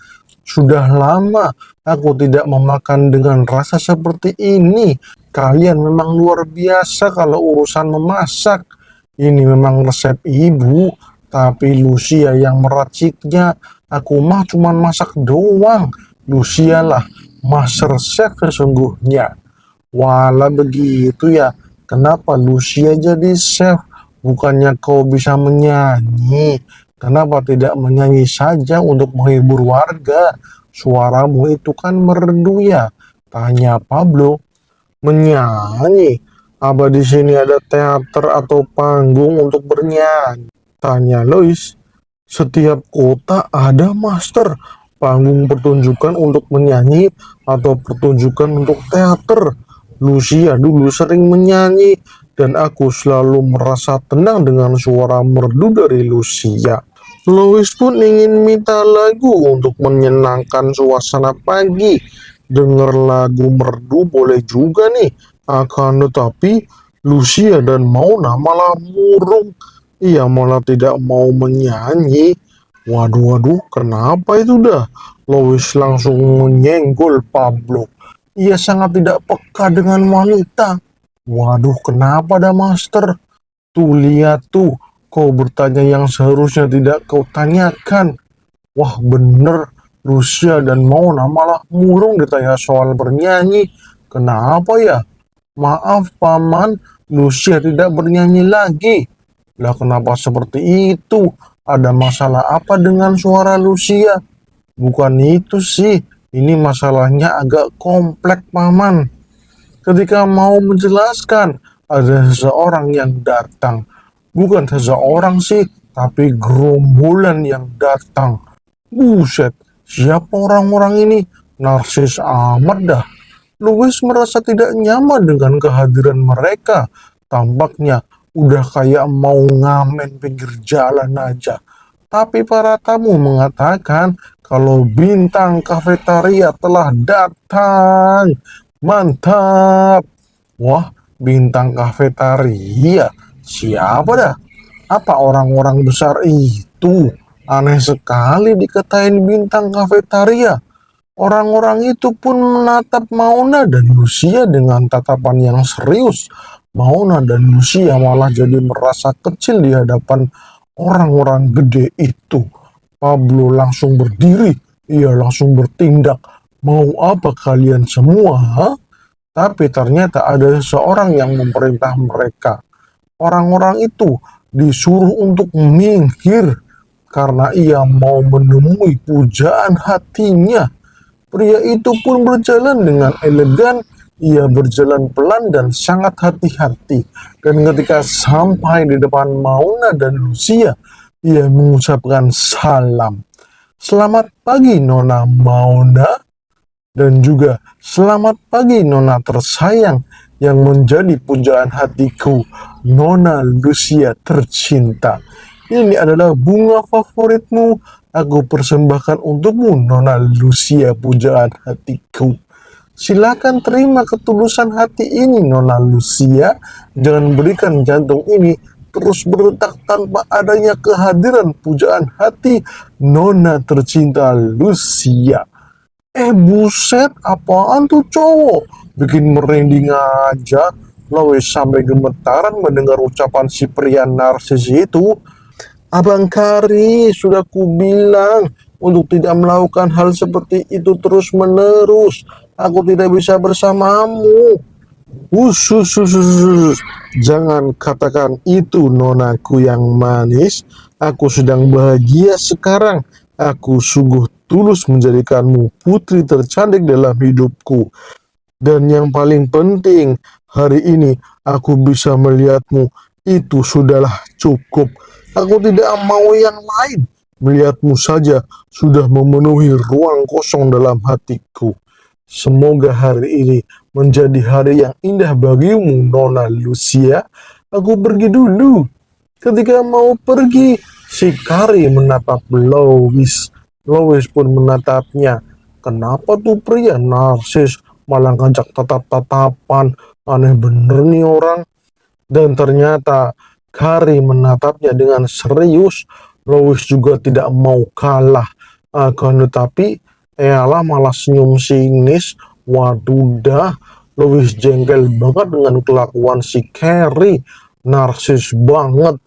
Sudah lama aku tidak memakan dengan rasa seperti ini. Kalian memang luar biasa kalau urusan memasak. Ini memang resep ibu, tapi Lucia yang meraciknya. Aku mah cuma masak doang. Lucia lah master chef sesungguhnya. Walah begitu ya. Kenapa Lucia jadi chef? Bukannya kau bisa menyanyi? Kenapa tidak menyanyi saja untuk menghibur warga? Suaramu itu kan merdu ya. Tanya Pablo. Menyanyi? Apa di sini ada teater atau panggung untuk bernyanyi? Tanya Lois. Setiap kota ada master, panggung pertunjukan untuk menyanyi atau pertunjukan untuk teater. Lucia dulu sering menyanyi dan aku selalu merasa tenang dengan suara merdu dari Lucia. Lois pun ingin minta lagu untuk menyenangkan suasana pagi. Dengar lagu merdu boleh juga nih. Akan tetapi Lucia dan Mauna malah murung. Ia malah tidak mau menyanyi. Waduh, waduh, kenapa itu dah? Lois langsung menyenggol Pablo. Ia sangat tidak peka dengan wanita. Waduh, kenapa dah, Master? Tuh, lihat tuh. Kau bertanya yang seharusnya tidak kau tanyakan. Wah, bener. Lucia dan Mona malah murung ditanya soal bernyanyi. Kenapa ya? Maaf, Paman. Lucia tidak bernyanyi lagi. Lah, kenapa seperti itu? Ada masalah apa dengan suara Lucia? Bukan itu sih. Ini masalahnya agak kompleks, Paman. Ketika mau menjelaskan, ada seseorang yang datang. Bukan seseorang sih, tapi gerombolan yang datang. Buset, siapa orang-orang ini? Narsis amat dah. Louis merasa tidak nyaman dengan kehadiran mereka. Tampaknya udah kayak mau ngamen pinggir jalan aja. Tapi para tamu mengatakan kalau bintang kafetaria telah datang. Mantap. Wah, bintang kafetaria. Siapa dah? Apa orang-orang besar itu? Aneh sekali dikatain bintang kafetaria. Orang-orang itu pun menatap Mauna dan Lucia dengan tatapan yang serius. Mauna dan Lucia malah jadi merasa kecil di hadapan orang-orang gede itu. Pablo langsung berdiri, ia langsung bertindak. Mau apa kalian semua? Ha? Tapi ternyata ada seseorang yang memerintah mereka. Orang-orang itu disuruh untuk minggir karena ia mau menemui pujaan hatinya. Pria itu pun berjalan dengan elegan, ia berjalan pelan dan sangat hati-hati. Dan ketika sampai di depan Mauna dan Lucia, ia mengucapkan salam. Selamat pagi Nona Mauna, dan juga selamat pagi Nona tersayang yang menjadi pujaan hatiku, Nona Lucia tercinta. Ini adalah bunga favoritmu. Aku persembahkan untukmu, Nona Lucia pujaan hatiku. Silakan terima ketulusan hati ini, Nona Lucia. Jangan berikan jantung ini terus berdetak tanpa adanya kehadiran pujaan hati Nona tercinta Lucia. Buset, apaan tuh cowok? Bikin merinding aja. Lois sampai gemetaran mendengar ucapan si pria narsis itu. Abang Kari, sudah kubilang untuk tidak melakukan hal seperti itu terus-menerus. Aku tidak bisa bersamamu. Usus, jangan katakan itu nonaku yang manis. Aku sedang bahagia sekarang. Aku sungguh tulus menjadikanmu putri tercantik dalam hidupku. Dan yang paling penting, hari ini aku bisa melihatmu. Itu sudahlah cukup. Aku tidak mau yang lain. Melihatmu saja sudah memenuhi ruang kosong dalam hatiku. Semoga hari ini menjadi hari yang indah bagimu, Nona Lucia. Aku pergi dulu. Ketika mau pergi, si Kari menatap Lois. Lois pun menatapnya. Kenapa tuh pria narsis malah ngajak tatap-tatapan? Aneh bener nih orang. Dan ternyata Kari menatapnya dengan serius. Lois juga tidak mau kalah. Akan tetapi Ella malah senyum sinis. Waduh dah, Lois jengkel banget dengan kelakuan si Carrie. Narsis banget.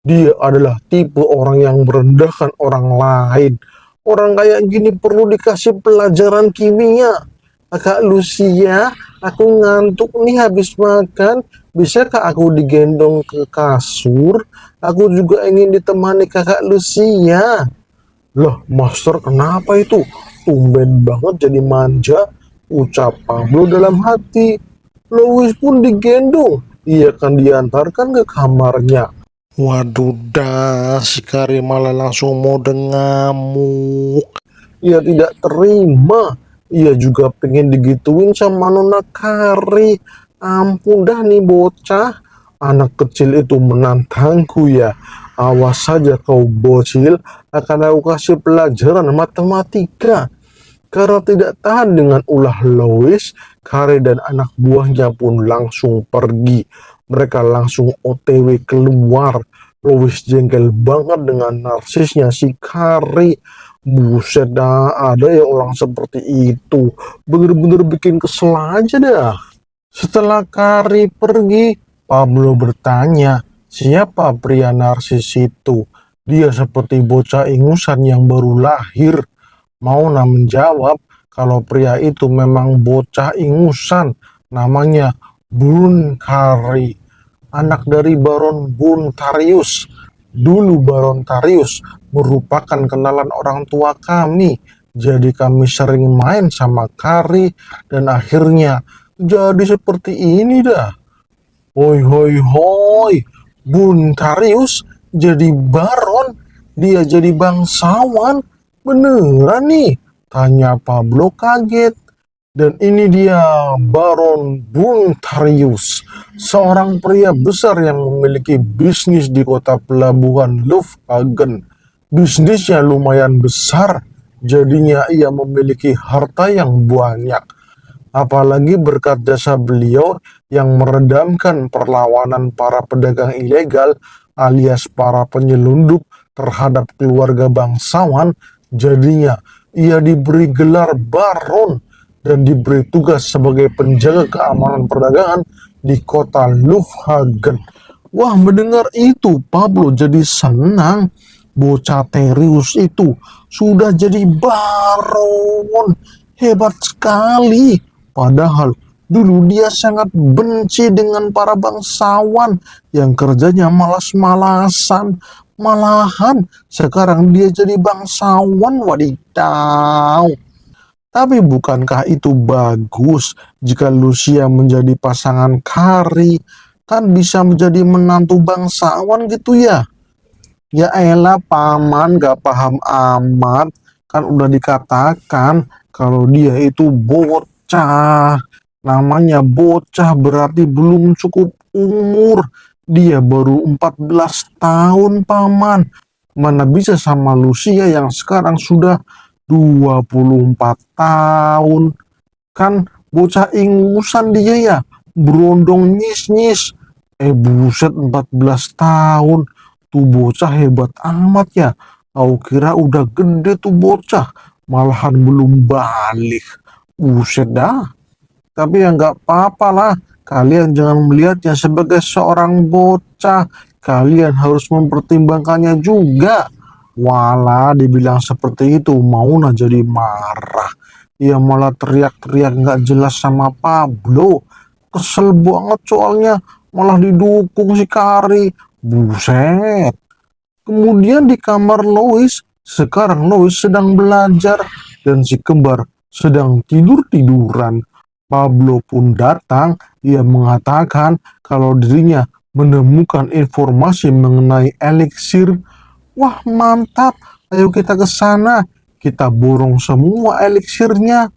Dia adalah tipe orang yang merendahkan orang lain. Orang kayak gini perlu dikasih pelajaran kimia. Kakak Lucia, aku ngantuk nih habis makan. Bisakah aku digendong ke kasur? Aku juga ingin ditemani kakak Lucia. Loh, Master kenapa itu? Tumben banget jadi manja. Ucap Pablo dalam hati. Louis pun digendong. Ia akan diantarkan ke kamarnya. Waduh dah, si Kari malah langsung mode ngamuk. Ia tidak terima. Ia juga pengen digituin sama Nona Kari. Ampun dah nih bocah. Anak kecil itu menantangku ya. Awas saja kau bocil, akan aku kasih pelajaran matematika. Karena tidak tahan dengan ulah Lois, Kari dan anak buahnya pun langsung pergi. Mereka langsung OTW keluar. Lois jengkel banget dengan narsisnya si Kari. Buset dah, ada ya orang seperti itu. Bener-bener bikin kesel aja dah. Setelah Kari pergi, Pablo bertanya, siapa pria narsis itu? Dia seperti bocah ingusan yang baru lahir. Mauna menjawab kalau pria itu memang bocah ingusan, namanya Bunkari, anak dari Baron Buntarius. Dulu Baron Tarius merupakan kenalan orang tua kami, jadi kami sering main sama Kari dan akhirnya jadi seperti ini dah. Hoi hoi hoi, Buntarius jadi Baron, dia jadi bangsawan. Beneran nih? Tanya Pablo kaget. Dan ini dia Baron Buntarius, seorang pria besar yang memiliki bisnis di kota pelabuhan Lufthagen. Bisnisnya lumayan besar, jadinya ia memiliki harta yang banyak. Apalagi berkat jasa beliau yang meredamkan perlawanan para pedagang ilegal alias para penyelundup terhadap keluarga bangsawan, jadinya ia diberi gelar Baron dan diberi tugas sebagai penjaga keamanan perdagangan di kota Lufthagen. Wah, mendengar itu Pablo jadi senang. Bocah Terius itu sudah jadi baron. Hebat sekali. Padahal dulu dia sangat benci dengan para bangsawan yang kerjanya malas-malasan. Malahan sekarang dia jadi bangsawan, wadidaw. Tapi bukankah itu bagus jika Lucia menjadi pasangan Kari? Kan bisa menjadi menantu bangsawan gitu ya. Ya elah paman gak paham amat. Kan udah dikatakan kalau dia itu bocah. Namanya bocah berarti belum cukup umur. Dia baru 14 tahun paman. Mana bisa sama Lucia yang sekarang sudah 24 tahun. Kan bocah ingusan dia ya. Berondong nyis-nyis. Buset 14 tahun. Tuh bocah hebat amat ya. Aku kira udah gede tuh bocah. Malahan belum balik. Buset dah. Tapi ya nggak apa-apa lah. Kalian jangan melihatnya sebagai seorang bocah. Kalian harus mempertimbangkannya juga. Walah, dibilang seperti itu, Mauna jadi marah. Ia malah teriak-teriak nggak jelas sama Pablo. Kesel banget soalnya. Malah didukung si Kari. Buset. Kemudian di kamar Lois, sekarang Lois sedang belajar dan si kembar sedang tidur-tiduran. Pablo pun datang, ia mengatakan kalau dirinya menemukan informasi mengenai eliksir. Wah mantap, ayo kita ke sana, kita borong semua eliksirnya.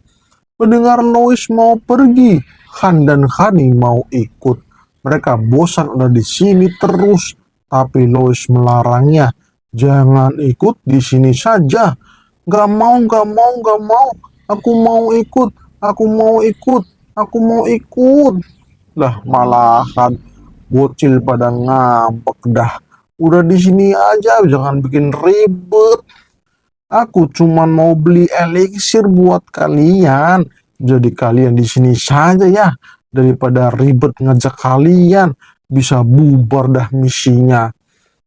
Mendengar Lois mau pergi, Han dan Hani mau ikut. Mereka bosan udah di sini terus. tapi Lois melarangnya. Jangan ikut di sini saja. Gak mau, gak mau, gak mau. Aku mau ikut, aku mau ikut, aku mau ikut. Lah malahan bocil pada ngambek dah. Udah di sini aja, jangan bikin ribet. Aku cuma mau beli elixir buat kalian. Jadi kalian di sini saja ya. Daripada ribet ngajak kalian. Bisa bubar dah misinya.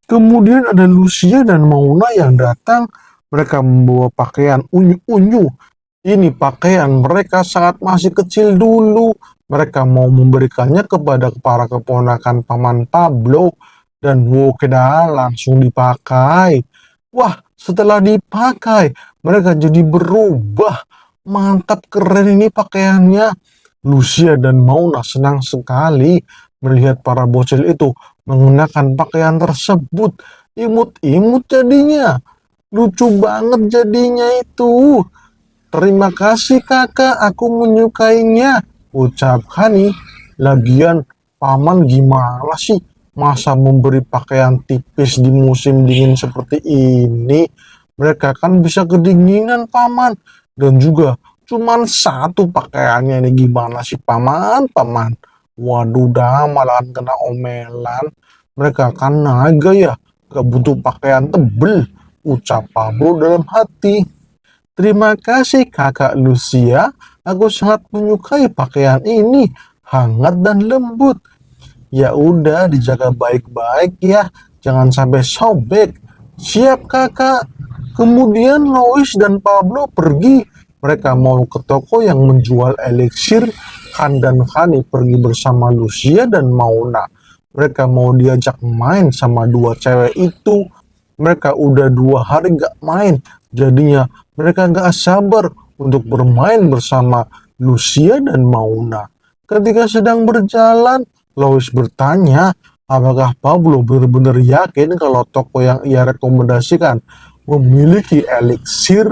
Kemudian ada Lucia dan Mauna yang datang. Mereka membawa pakaian unyu-unyu. Ini pakaian mereka saat masih kecil dulu. Mereka mau memberikannya kepada para keponakan Paman Pablo. Dan wokedah langsung dipakai. Wah, setelah dipakai, mereka jadi berubah. Mantap, keren ini pakaiannya. Lucia dan Mauna senang sekali melihat para bocil itu mengenakan pakaian tersebut. Imut-imut jadinya. Lucu banget jadinya itu. Terima kasih kakak, aku menyukainya. Ucap Hani. Lagian paman gimana sih? Masa memberi pakaian tipis di musim dingin seperti ini? Mereka kan bisa kedinginan paman. Dan juga cuman satu pakaiannya ini gimana sih paman? Paman. Waduh dah malahan kena omelan. Mereka kan naga ya. Gak butuh pakaian tebel. Ucap Pablo dalam hati. Terima kasih kakak Lucia, aku sangat menyukai pakaian ini, hangat dan lembut. Ya udah, dijaga baik-baik ya, jangan sampai sobek. Siap kakak. Kemudian Lois dan Pablo pergi. Mereka mau ke toko yang menjual elixir. Han dan Hani pergi bersama Lucia dan Mauna. Mereka mau diajak main sama dua cewek itu. Mereka udah 2 hari gak main, jadinya mereka gak sabar untuk bermain bersama Lucia dan Mauna. Ketika sedang berjalan, Lois bertanya, apakah Pablo benar-benar yakin kalau toko yang ia rekomendasikan memiliki elixir?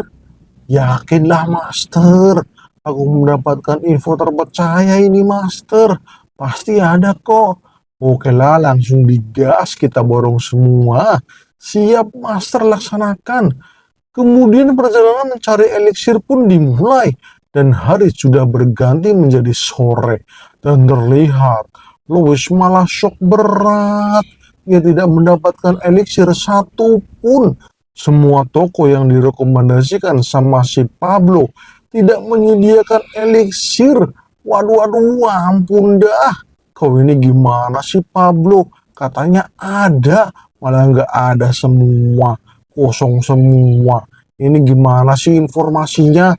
Yakinlah, Master. Aku mendapatkan info terpercaya ini, Master. Pasti ada kok. Oke lah, langsung digas, kita borong semua. Siap, Master, laksanakan. Kemudian perjalanan mencari eliksir pun dimulai. Dan hari sudah berganti menjadi sore. Dan terlihat Lois malah shock berat. Ia tidak mendapatkan eliksir satupun. Semua toko yang direkomendasikan sama si Pablo tidak menyediakan eliksir. Waduh, waduh, ampun dah. Kau ini gimana sih Pablo? Katanya ada, malah nggak ada semua. Kosong semua. Ini gimana sih informasinya?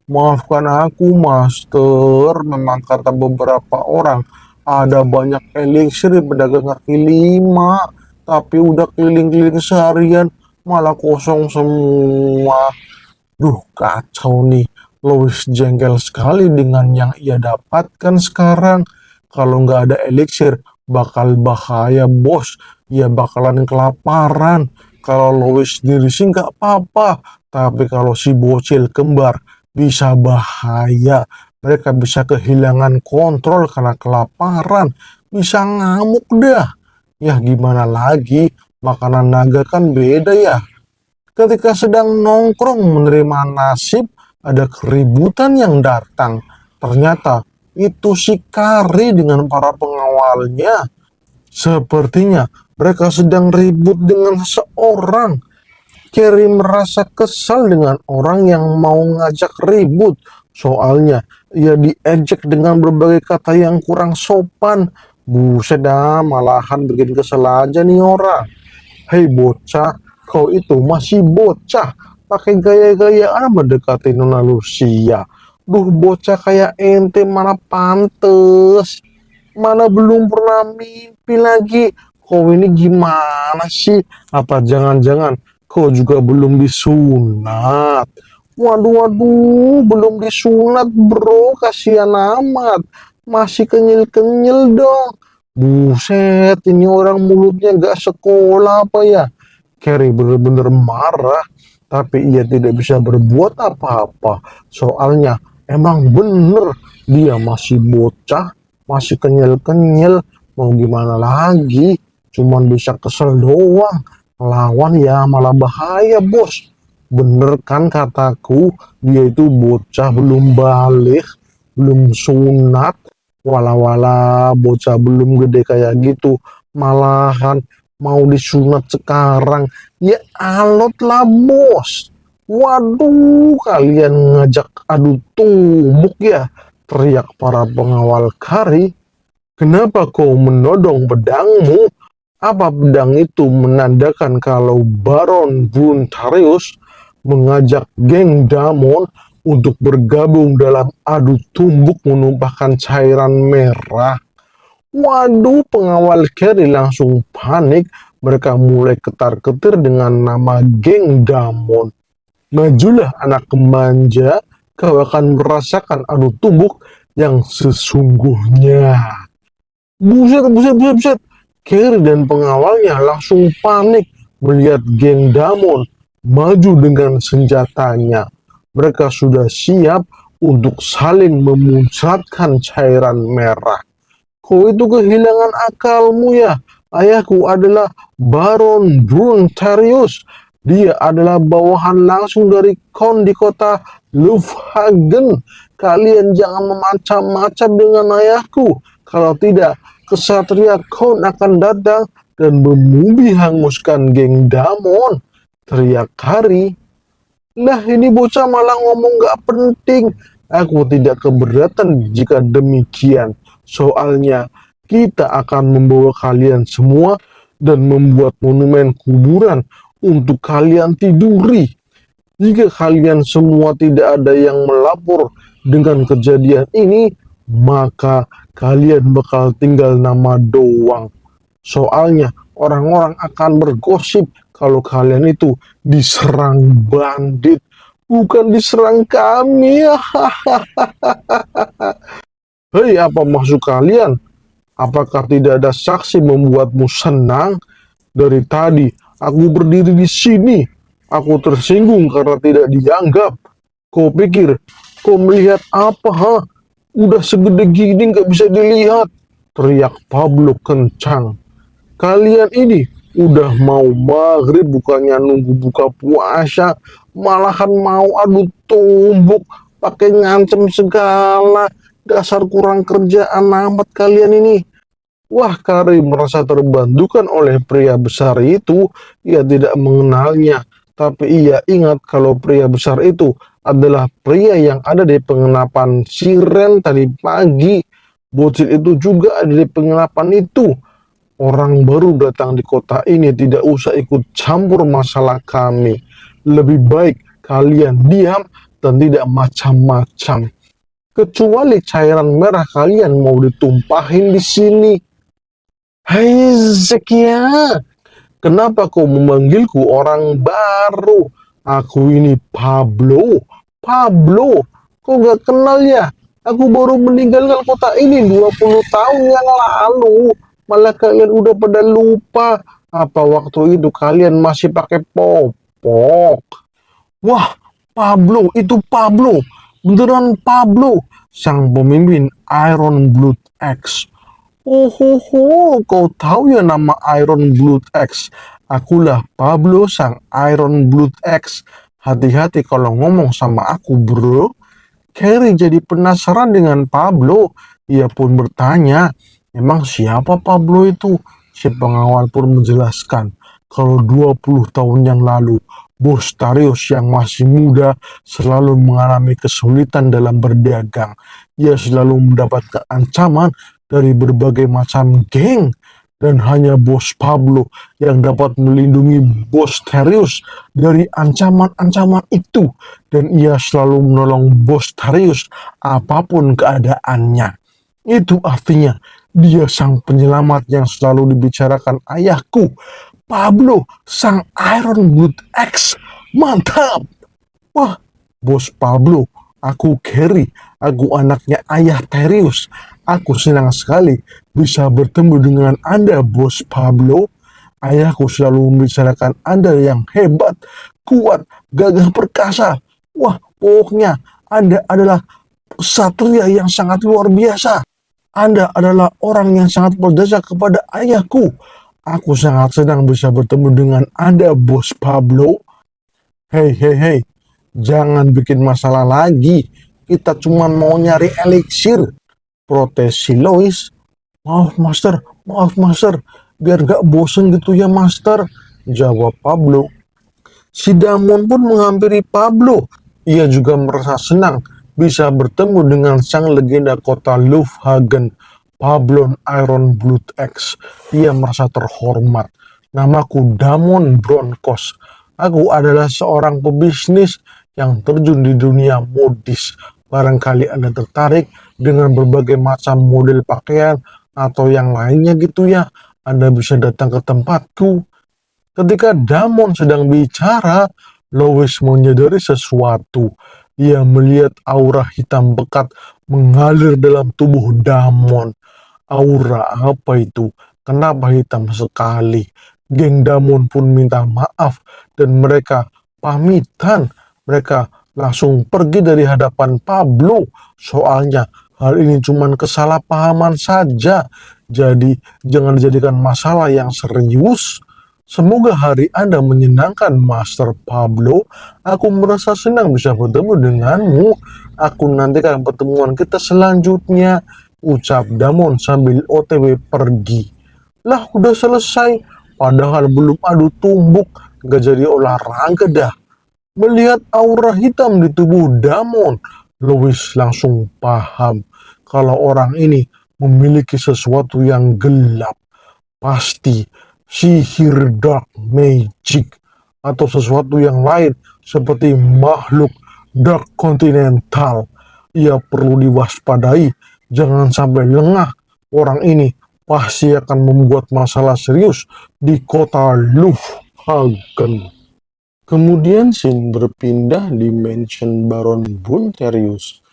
Maafkan aku, Master. Memang kata beberapa orang, ada banyak elixir di pedagang kaki lima. Tapi udah keliling-keliling seharian, malah kosong semua. Duh, kacau nih. Lois jengkel sekali dengan yang ia dapatkan sekarang. Kalau nggak ada elixir, bakal bahaya, bos. Ia bakalan kelaparan. Kalau Lois sendiri sih nggak apa-apa. Tapi kalau si bocil kembar, bisa bahaya. Mereka bisa kehilangan kontrol karena kelaparan. Bisa ngamuk dah. Ya gimana lagi, makanan naga kan beda ya. Ketika sedang nongkrong menerima nasib, ada keributan yang datang. Ternyata itu si Kari dengan para pengawalnya. Sepertinya mereka sedang ribut dengan seseorang. Carrie merasa kesal dengan orang yang mau ngajak ribut. Soalnya ia diejek dengan berbagai kata yang kurang sopan. Buset dah, malahan bikin kesel aja nih orang. Hei bocah, kau itu masih bocah. Pakai gaya-gayaan mendekati Nona Lucia. Duh, bocah kayak ente mana pantes. Mana belum pernah mimpi lagi. Kau ini gimana sih? Apa jangan-jangan kau juga belum disunat? Waduh, waduh, belum disunat bro, kasihan amat. Masih kenyil-kenyil dong. Buset, ini orang mulutnya gak sekolah apa ya? Carrie bener-bener marah, tapi ia tidak bisa berbuat apa-apa. Soalnya emang bener dia masih bocah, masih kenyal-kenyal, mau gimana lagi? cuman bisa kesel doang. Lawan ya malah bahaya, bos. Bener kan kataku, dia itu bocah belum balik, belum sunat, wala-wala bocah belum gede kayak gitu, malahan mau disunat sekarang. Ya alot lah, bos. Waduh, kalian ngajak adu tumbuk ya, teriak para pengawal Kari. Kenapa kau menodong pedangmu? Apa pedang itu menandakan kalau Baron Bruntarius mengajak geng Damon untuk bergabung dalam adu tumbuk menumpahkan cairan merah? Waduh, pengawal Carry langsung panik. Mereka mulai ketar-ketir dengan nama geng Damon. Majulah anak manja, kau akan merasakan adu tumbuk yang sesungguhnya. Buset, buset, buset, buset. Carry dan pengawalnya langsung panik melihat geng Damon maju dengan senjatanya. Mereka sudah siap untuk saling memuncratkan cairan merah. Kau itu kehilangan akalmu ya. Ayahku adalah Baron Bruntarius. Dia adalah bawahan langsung dari Count di kota Lufhagen. Kalian jangan memacam-macam dengan ayahku. Kalau tidak, kesatria Count akan datang dan membunuh hanguskan geng Damon. Teriak Kari. Lah ini bocah malah ngomong gak penting. Aku tidak keberatan jika demikian. Soalnya kita akan membawa kalian semua dan membuat monumen kuburan untuk kalian tiduri. Jika kalian semua tidak ada yang melapor dengan kejadian ini, maka kalian bakal tinggal nama doang. Soalnya orang-orang akan bergosip kalau kalian itu diserang bandit, bukan diserang kami. Hei, apa maksud kalian? Apakah tidak ada saksi membuatmu senang? Dari tadi aku berdiri di sini. Aku tersinggung karena tidak dianggap. Kau pikir kau melihat apa, ha? Udah segede gini nggak bisa dilihat. Teriak Pablo kencang. Kalian ini udah mau maghrib bukannya nunggu buka puasa, malahan mau adu tumbuk, pakai ngancem segala. Dasar kurang kerjaan amat kalian ini. Wah, Kari merasa terbantukan oleh pria besar itu. Ia tidak mengenalnya, tapi ia ingat kalau pria besar itu adalah pria yang ada di penginapan Siren tadi pagi. Bocil itu juga ada di penginapan itu. Orang baru datang di kota ini tidak usah ikut campur masalah kami. Lebih baik kalian diam dan tidak macam-macam. Kecuali cairan merah kalian mau ditumpahin di sini. Hai Zekia, kenapa kau memanggilku orang baru? Aku ini Pablo. Pablo, kau gak kenal ya? Aku baru meninggalkan kota ini 20 tahun yang lalu. Malah kalian udah pada lupa. Apa waktu itu kalian masih pakai popok? Wah, Pablo, itu Pablo. Beneran Pablo, sang pemimpin Iron Blood X. Oh, kau tahu ya nama Iron Blood X? Akulah Pablo, sang Iron Blood X. Hati-hati kalau ngomong sama aku, bro. Carrie jadi penasaran dengan Pablo. Ia pun bertanya, emang siapa Pablo itu? Si pengawal pun menjelaskan, kalau 20 tahun yang lalu, Bos Tarius yang masih muda selalu mengalami kesulitan dalam berdagang. Ia selalu mendapatkan ancaman dari berbagai macam geng. Dan hanya Bos Pablo yang dapat melindungi Bos Tarius dari ancaman-ancaman itu. Dan ia selalu menolong Bos Tarius apapun keadaannya. Itu artinya dia sang penyelamat yang selalu dibicarakan ayahku. Pablo, sang Iron Blood X. Mantap! Wah, Bos Pablo, aku Carrie, aku anaknya ayah Tarius. Aku senang sekali bisa bertemu dengan Anda, Bos Pablo. Ayahku selalu membicarakan Anda yang hebat, kuat, gagah perkasa. Wah, pokoknya Anda adalah satria yang sangat luar biasa. Anda adalah orang yang sangat berjasa kepada ayahku. Aku sangat senang bisa bertemu dengan Anda, Bos Pablo. Hei, hei, hei, jangan bikin masalah lagi. Kita cuma mau nyari eliksir. Protes si Lois. Maaf master, biar gak bosen gitu ya master, jawab Pablo. Si Damon pun menghampiri Pablo. Ia juga merasa senang bisa bertemu dengan sang legenda kota Lufthagen, Pablo Iron Blood X. Ia merasa terhormat. Namaku Damon Broncos. Aku adalah seorang pebisnis yang terjun di dunia modis. Barangkali Anda tertarik dengan berbagai macam model pakaian atau yang lainnya gitu ya. Anda bisa datang ke tempatku. Ketika Damon sedang bicara, Lois menyadari sesuatu. Ia melihat aura hitam pekat mengalir dalam tubuh Damon. Aura apa itu? Kenapa hitam sekali? Geng Damon pun minta maaf dan mereka pamitan. Mereka langsung pergi dari hadapan Pablo. Soalnya hal ini cuma kesalahpahaman saja. Jadi jangan dijadikan masalah yang serius. Semoga hari Anda menyenangkan, Master Pablo. Aku merasa senang bisa bertemu denganmu. Aku nantikan pertemuan kita selanjutnya, ucap Damon sambil OTW pergi. Lah, udah selesai. Padahal belum adu tumbuk, gak jadi olahraga dah. Melihat aura hitam di tubuh Damon, Louis langsung paham kalau orang ini memiliki sesuatu yang gelap. Pasti sihir dark magic atau sesuatu yang lain seperti makhluk dark continental. Ia perlu diwaspadai, jangan sampai lengah. Orang ini pasti akan membuat masalah serius di kota Lufthagen. Kemudian scene berpindah di mansion Baron Bunterius.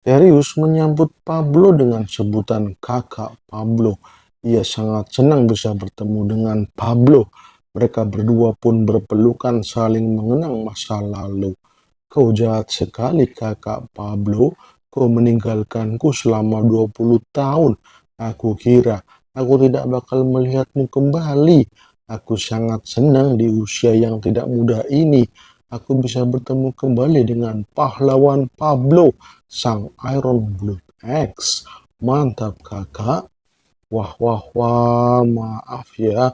Terius menyambut Pablo dengan sebutan kakak Pablo. Ia sangat senang bisa bertemu dengan Pablo. Mereka berdua pun berpelukan saling mengenang masa lalu. Kau jahat sekali kakak Pablo. Kau meninggalkanku selama 20 tahun. Aku kira aku tidak bakal melihatmu kembali. Aku sangat senang di usia yang tidak muda ini. Aku bisa bertemu kembali dengan pahlawan Pablo, sang Iron Blood X. Mantap kakak. Wah, wah, wah, maaf ya.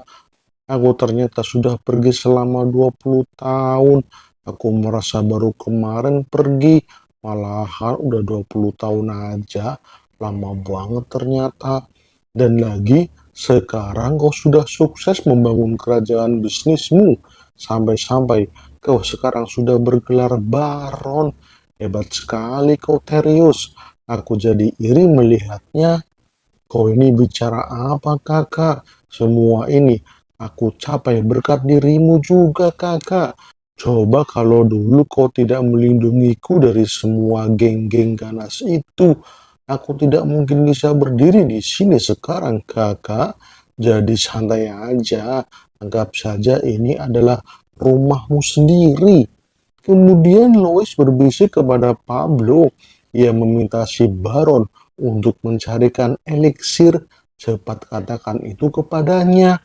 Aku ternyata sudah pergi selama 20 tahun. Aku merasa baru kemarin pergi. Malahan udah 20 tahun aja. Lama banget ternyata. Dan lagi, sekarang kau sudah sukses membangun kerajaan bisnismu. Sampai-sampai kau sekarang sudah bergelar baron. Hebat sekali kau, Terius. Aku jadi iri melihatnya. Kau ini bicara apa, kakak? Semua ini aku capai berkat dirimu juga, kakak. Coba kalau dulu kau tidak melindungiku dari semua geng-geng ganas itu, aku tidak mungkin bisa berdiri di sini sekarang, kakak. Jadi santai aja, anggap saja ini adalah rumahmu sendiri. Kemudian Lois berbisik kepada Pablo. Ia meminta si Baron untuk mencarikan eliksir. Cepat katakan itu kepadanya.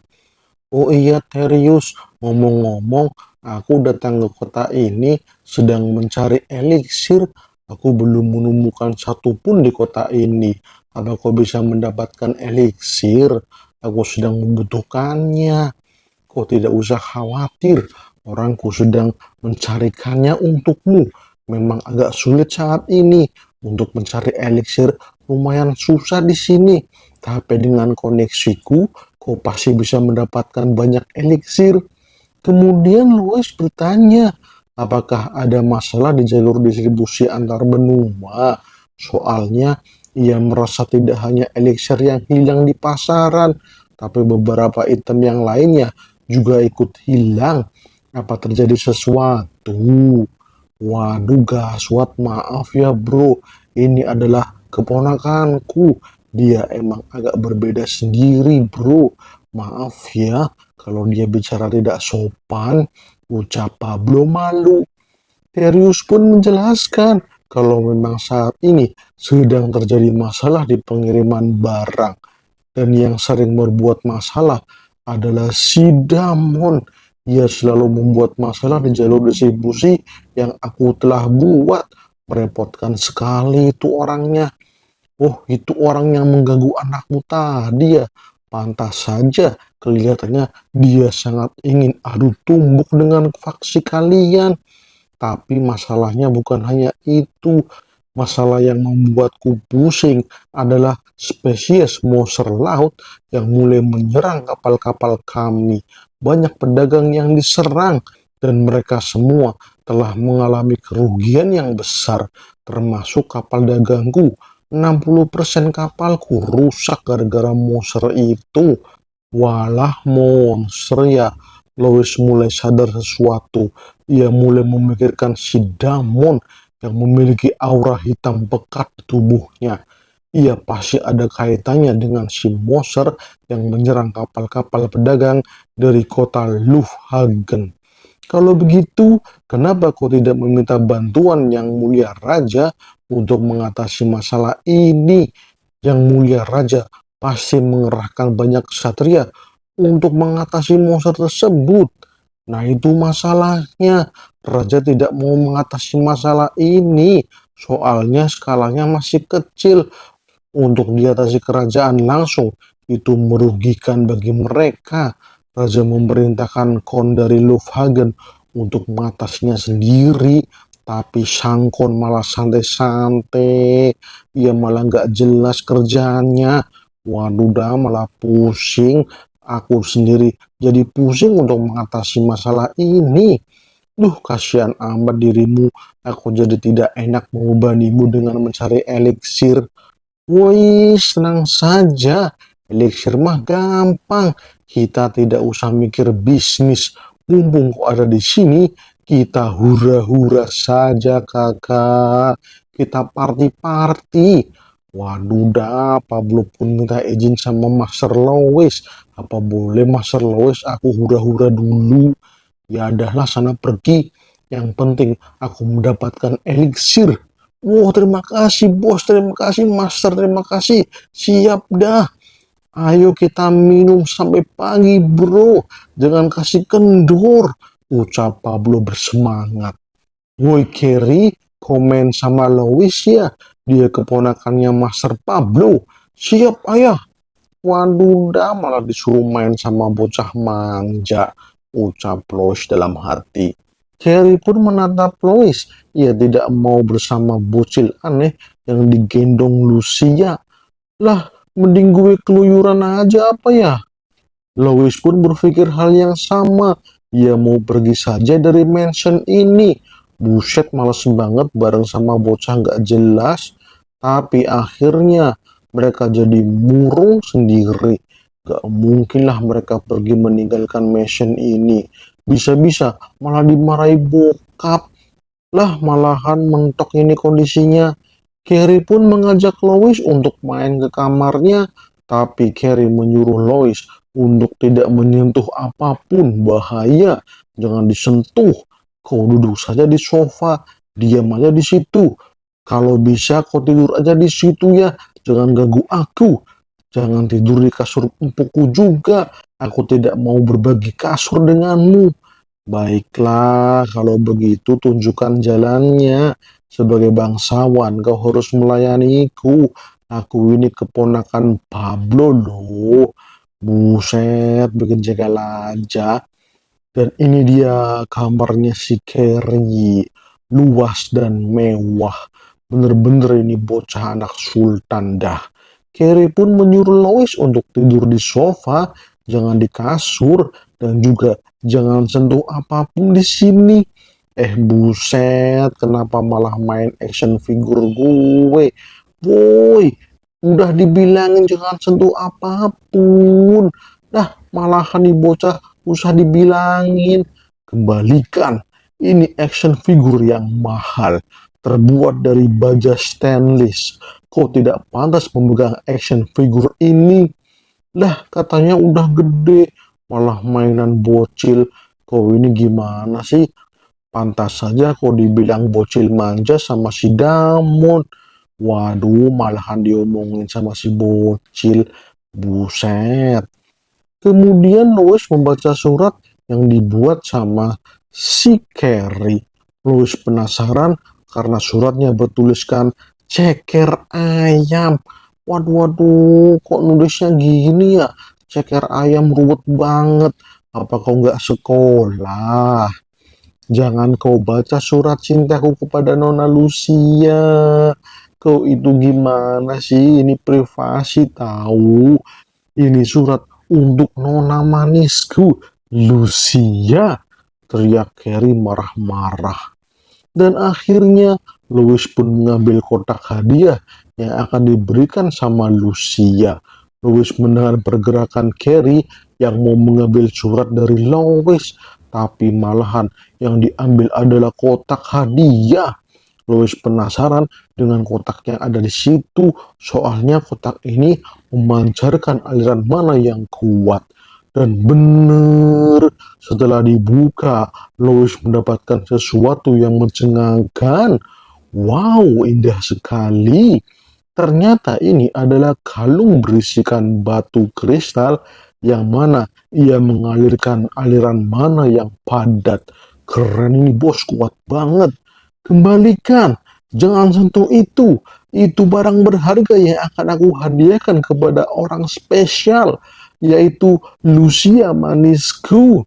Oh iya Terius, ngomong-ngomong, aku datang ke kota ini sedang mencari eliksir. Aku belum menemukan satupun di kota ini. Apa kau bisa mendapatkan eliksir? Aku sedang membutuhkannya. Kau tidak usah khawatir, orangku sedang mencarikannya untukmu. Memang agak sulit saat ini untuk mencari eliksir, lumayan susah di sini. Tapi dengan koneksiku, kau pasti bisa mendapatkan banyak eliksir. Kemudian Louis bertanya, apakah ada masalah di jalur distribusi antar benua? Soalnya ia merasa tidak hanya eliksir yang hilang di pasaran, tapi beberapa item yang lainnya juga ikut hilang. Apa terjadi sesuatu? Waduh gaswat, maaf ya bro, ini adalah keponakanku. Dia emang agak berbeda sendiri bro. Maaf ya, kalau dia bicara tidak sopan, ucap Pablo malu. Terius pun menjelaskan kalau memang saat ini sedang terjadi masalah di pengiriman barang. Dan yang sering membuat masalah adalah si Damon. Ia selalu membuat masalah di jalur distribusi yang aku telah buat. Merepotkan sekali itu orangnya. Oh, itu orang yang mengganggu anakmu tadi ya. Pantas saja kelihatannya dia sangat ingin adu tumbuk dengan faksi kalian. Tapi masalahnya bukan hanya itu. Masalah yang membuatku pusing adalah spesies monster laut yang mulai menyerang kapal-kapal kami. Banyak pedagang yang diserang dan mereka semua telah mengalami kerugian yang besar, termasuk kapal dagangku. 60% kapalku rusak gara-gara monster itu. Walah monster ya. Lois mulai sadar sesuatu. Ia mulai memikirkan si Damon yang memiliki aura hitam pekat di tubuhnya. Ia pasti ada kaitannya dengan si monster yang menyerang kapal-kapal pedagang dari kota Lufthagen. Kalau begitu, kenapa kau tidak meminta bantuan Yang Mulia Raja untuk mengatasi masalah ini? Yang Mulia Raja pasti mengerahkan banyak ksatria untuk mengatasi monster tersebut. Nah, itu masalahnya. Raja tidak mau mengatasi masalah ini. Soalnya skalanya masih kecil. Untuk diatasi kerajaan langsung, itu merugikan bagi mereka. Raja memerintahkan Kon dari Lufthagen untuk mengatasinya sendiri, tapi Sang Kon malah santai-santai. Ia malah nggak jelas kerjaannya. Waduh, dah malah pusing. Aku sendiri jadi pusing untuk mengatasi masalah ini. Duh, kasihan amat dirimu. Aku jadi tidak enak mengubahmu dengan mencari eliksir. Woi, senang saja. Elixir mah gampang. Kita tidak usah mikir bisnis. Mumpung kok ada di sini, kita hura-hura saja, kakak. Kita party-party. Waduh, dah, apa belum pun minta izin sama Master Lois. Apa boleh Master Lois aku hura-hura dulu? Ya adalah sana pergi. Yang penting aku mendapatkan elixir. Wah, terima kasih bos, terima kasih master, terima kasih. Siap dah. Ayo kita minum sampai pagi bro. Jangan kasih kendor. Ucap Pablo bersemangat. Woi Kerry, komen sama Lois ya. Dia keponakannya Master Pablo. Siap ayah. Waduh, dah malah disuruh main sama bocah manja. Ucap Lois dalam hati. Carrie pun menatap Lois. Ia tidak mau bersama bocil aneh yang digendong Lucia. Lah, mending gue keluyuran aja apa ya? Lois pun berpikir hal yang sama. Ia mau pergi saja dari mansion ini. Buset, males banget bareng sama bocah gak jelas. Tapi akhirnya mereka jadi murung sendiri. Gak mungkinlah mereka pergi meninggalkan mansion ini. Bisa-bisa malah dimarahi bokap. Lah, malahan mentok ini kondisinya. Carrie pun mengajak Lois untuk main ke kamarnya, tapi Carrie menyuruh Lois untuk tidak menyentuh apapun, bahaya, jangan disentuh. Kau duduk saja di sofa, diam aja di situ. Kalau bisa kau tidur aja di situ ya, jangan ganggu aku. Jangan tidur di kasur empukku juga. Aku tidak mau berbagi kasur denganmu. Baiklah, kalau begitu tunjukkan jalannya. Sebagai bangsawan, kau harus melayaniku. Aku ini keponakan Pablo loh. Buset, bikin jagal aja. Dan ini dia kamarnya si Carrie. Luas dan mewah. Bener-bener ini bocah anak sultan dah. Carrie pun menyuruh Lois untuk tidur di sofa, jangan di kasur, dan juga jangan sentuh apapun di sini. Buset, kenapa malah main action figure gue? Woi, udah dibilangin jangan sentuh apapun. Dah, malahan nih bocah usah dibilangin. Kembalikan, ini action figure yang mahal, terbuat dari baja stainless. Kok tidak pantas memegang action figure ini? Lah, katanya udah gede, malah mainan bocil. Kau ini gimana sih? Pantas saja kau dibilang bocil manja sama si Damon. Waduh, malahan diomongin sama si bocil. Buset. Kemudian Lois membaca surat yang dibuat sama si Carrie. Lois penasaran karena suratnya bertuliskan ceker ayam. Waduh, waduh, kok nulisnya gini ya? Ceker ayam ruwet banget. Apa kau nggak sekolah? Jangan kau baca surat cintaku kepada Nona Lucia. Kau itu gimana sih? Ini privasi tahu. Ini surat untuk Nona manisku, Lucia. Teriak Carrie marah-marah. Dan akhirnya Louis pun mengambil kotak hadiah yang akan diberikan sama Lucia. Louis mendengar pergerakan Carrie yang mau mengambil surat dari Louis, tapi malahan yang diambil adalah kotak hadiah. Louis penasaran dengan kotak yang ada di situ, soalnya kotak ini memancarkan aliran mana yang kuat. Dan benar, setelah dibuka, Louis mendapatkan sesuatu yang mencengangkan. Wow, indah sekali. Ternyata ini adalah kalung berisikan batu kristal yang mana ia mengalirkan aliran mana yang padat. Keren ini bos, kuat banget. Kembalikan, jangan sentuh itu. Itu barang berharga yang akan aku hadiahkan kepada orang spesial, yaitu Lucia manisku.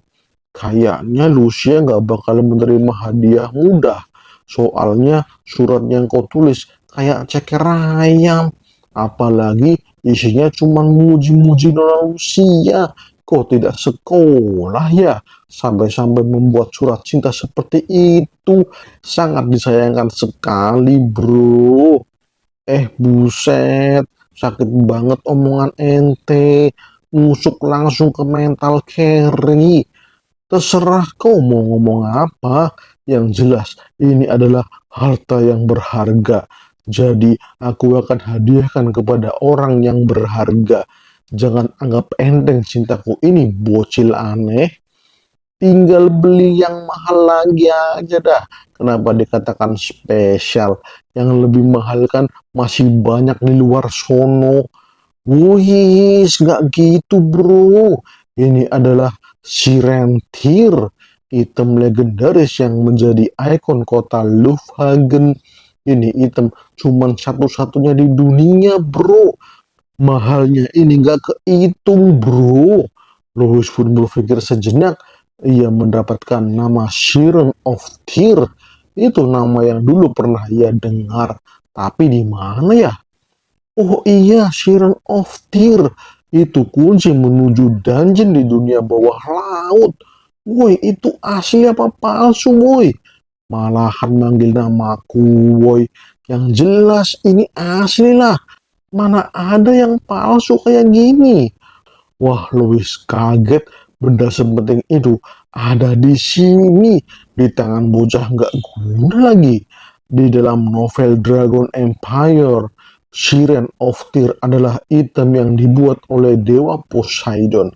Kayaknya Lucia nggak bakal menerima hadiah mudah. Soalnya surat yang kau tulis kayak ceker ayam. Apalagi isinya cuma muji-muji Nona Lucia. Kau tidak sekolah ya? Sampai-sampai membuat surat cinta seperti itu. Sangat disayangkan sekali, bro. Buset. Sakit banget omongan ente. Nusuk langsung ke mental Carrie. Terserah kau mau ngomong apa, yang jelas ini adalah harta yang berharga. Jadi aku akan hadiahkan kepada orang yang berharga. Jangan anggap enteng cintaku ini, bocil aneh. Tinggal beli yang mahal lagi aja dah. Kenapa dikatakan spesial? Yang lebih mahal kan masih banyak di luar sono. Wih, nggak gitu bro. Ini adalah Sirentir, item legendaris yang menjadi ikon kota Lufthagen. Ini item cuman satu-satunya di dunia bro. Mahalnya ini nggak kehitung bro. Louis pun berpikir sejenak. Ia mendapatkan nama Siren of Tyr. Itu nama yang dulu pernah ia dengar. Tapi di mana ya? Oh iya, Siren of Tyr. Itu kunci menuju dungeon di dunia bawah laut. Woi, itu asli apa palsu, woi? Malahan manggil namaku, woi. Yang jelas ini asli lah. Mana ada yang palsu kayak gini? Wah, Louis kaget. Benda sepenting itu ada di sini. Di tangan bocah nggak guna lagi. Di dalam novel Dragon Empire, Siren of Tyr adalah item yang dibuat oleh Dewa Poseidon.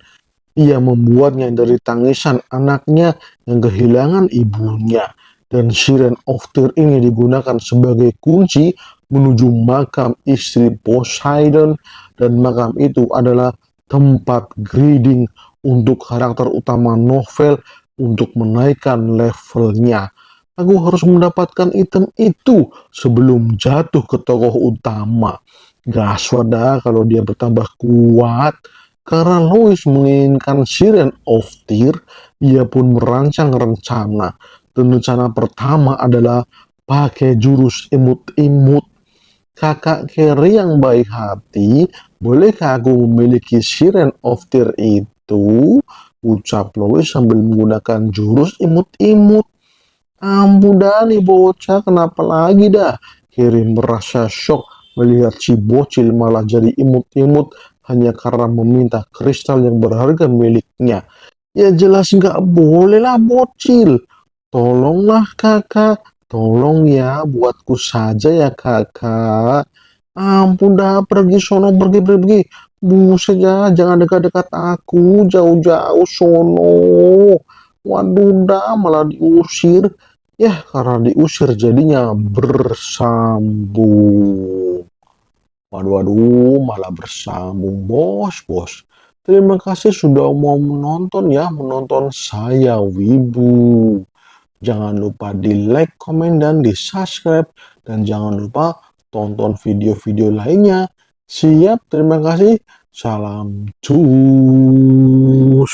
Ia membuatnya dari tangisan anaknya yang kehilangan ibunya. Dan Siren of Tyr ini digunakan sebagai kunci menuju makam istri Poseidon. Dan makam itu adalah tempat greeting untuk karakter utama novel untuk menaikkan levelnya. Aku harus mendapatkan item itu sebelum jatuh ke tokoh utama. Gaswat dah kalau dia bertambah kuat. Karena Louis menginginkan Siren of Tyr, ia pun merancang rencana. Dan rencana pertama adalah pakai jurus imut-imut. Kakak Carrie yang baik hati, bolehkah aku memiliki Siren of Tyr itu? Ucap Louis sambil menggunakan jurus imut-imut. Ampun dah nih bocah, kenapa lagi dah? Carrie merasa shock melihat si bocil malah jadi imut-imut hanya karena meminta kristal yang berharga miliknya. Ya jelas nggak boleh lah bocil. Tolonglah kakak, tolong ya buatku saja ya kakak. Ampun dah, pergi sono, pergi. Buset ya, jangan dekat-dekat aku, jauh-jauh sono. Waduh dah, malah diusir. Ya, karena diusir jadinya bersambung. Waduh, malah bersambung bos. Terima kasih sudah mau menonton ya, menonton saya Wibu. Jangan lupa di like, komen, dan di subscribe. Dan jangan lupa tonton video-video lainnya. Siap, terima kasih. Salam cus.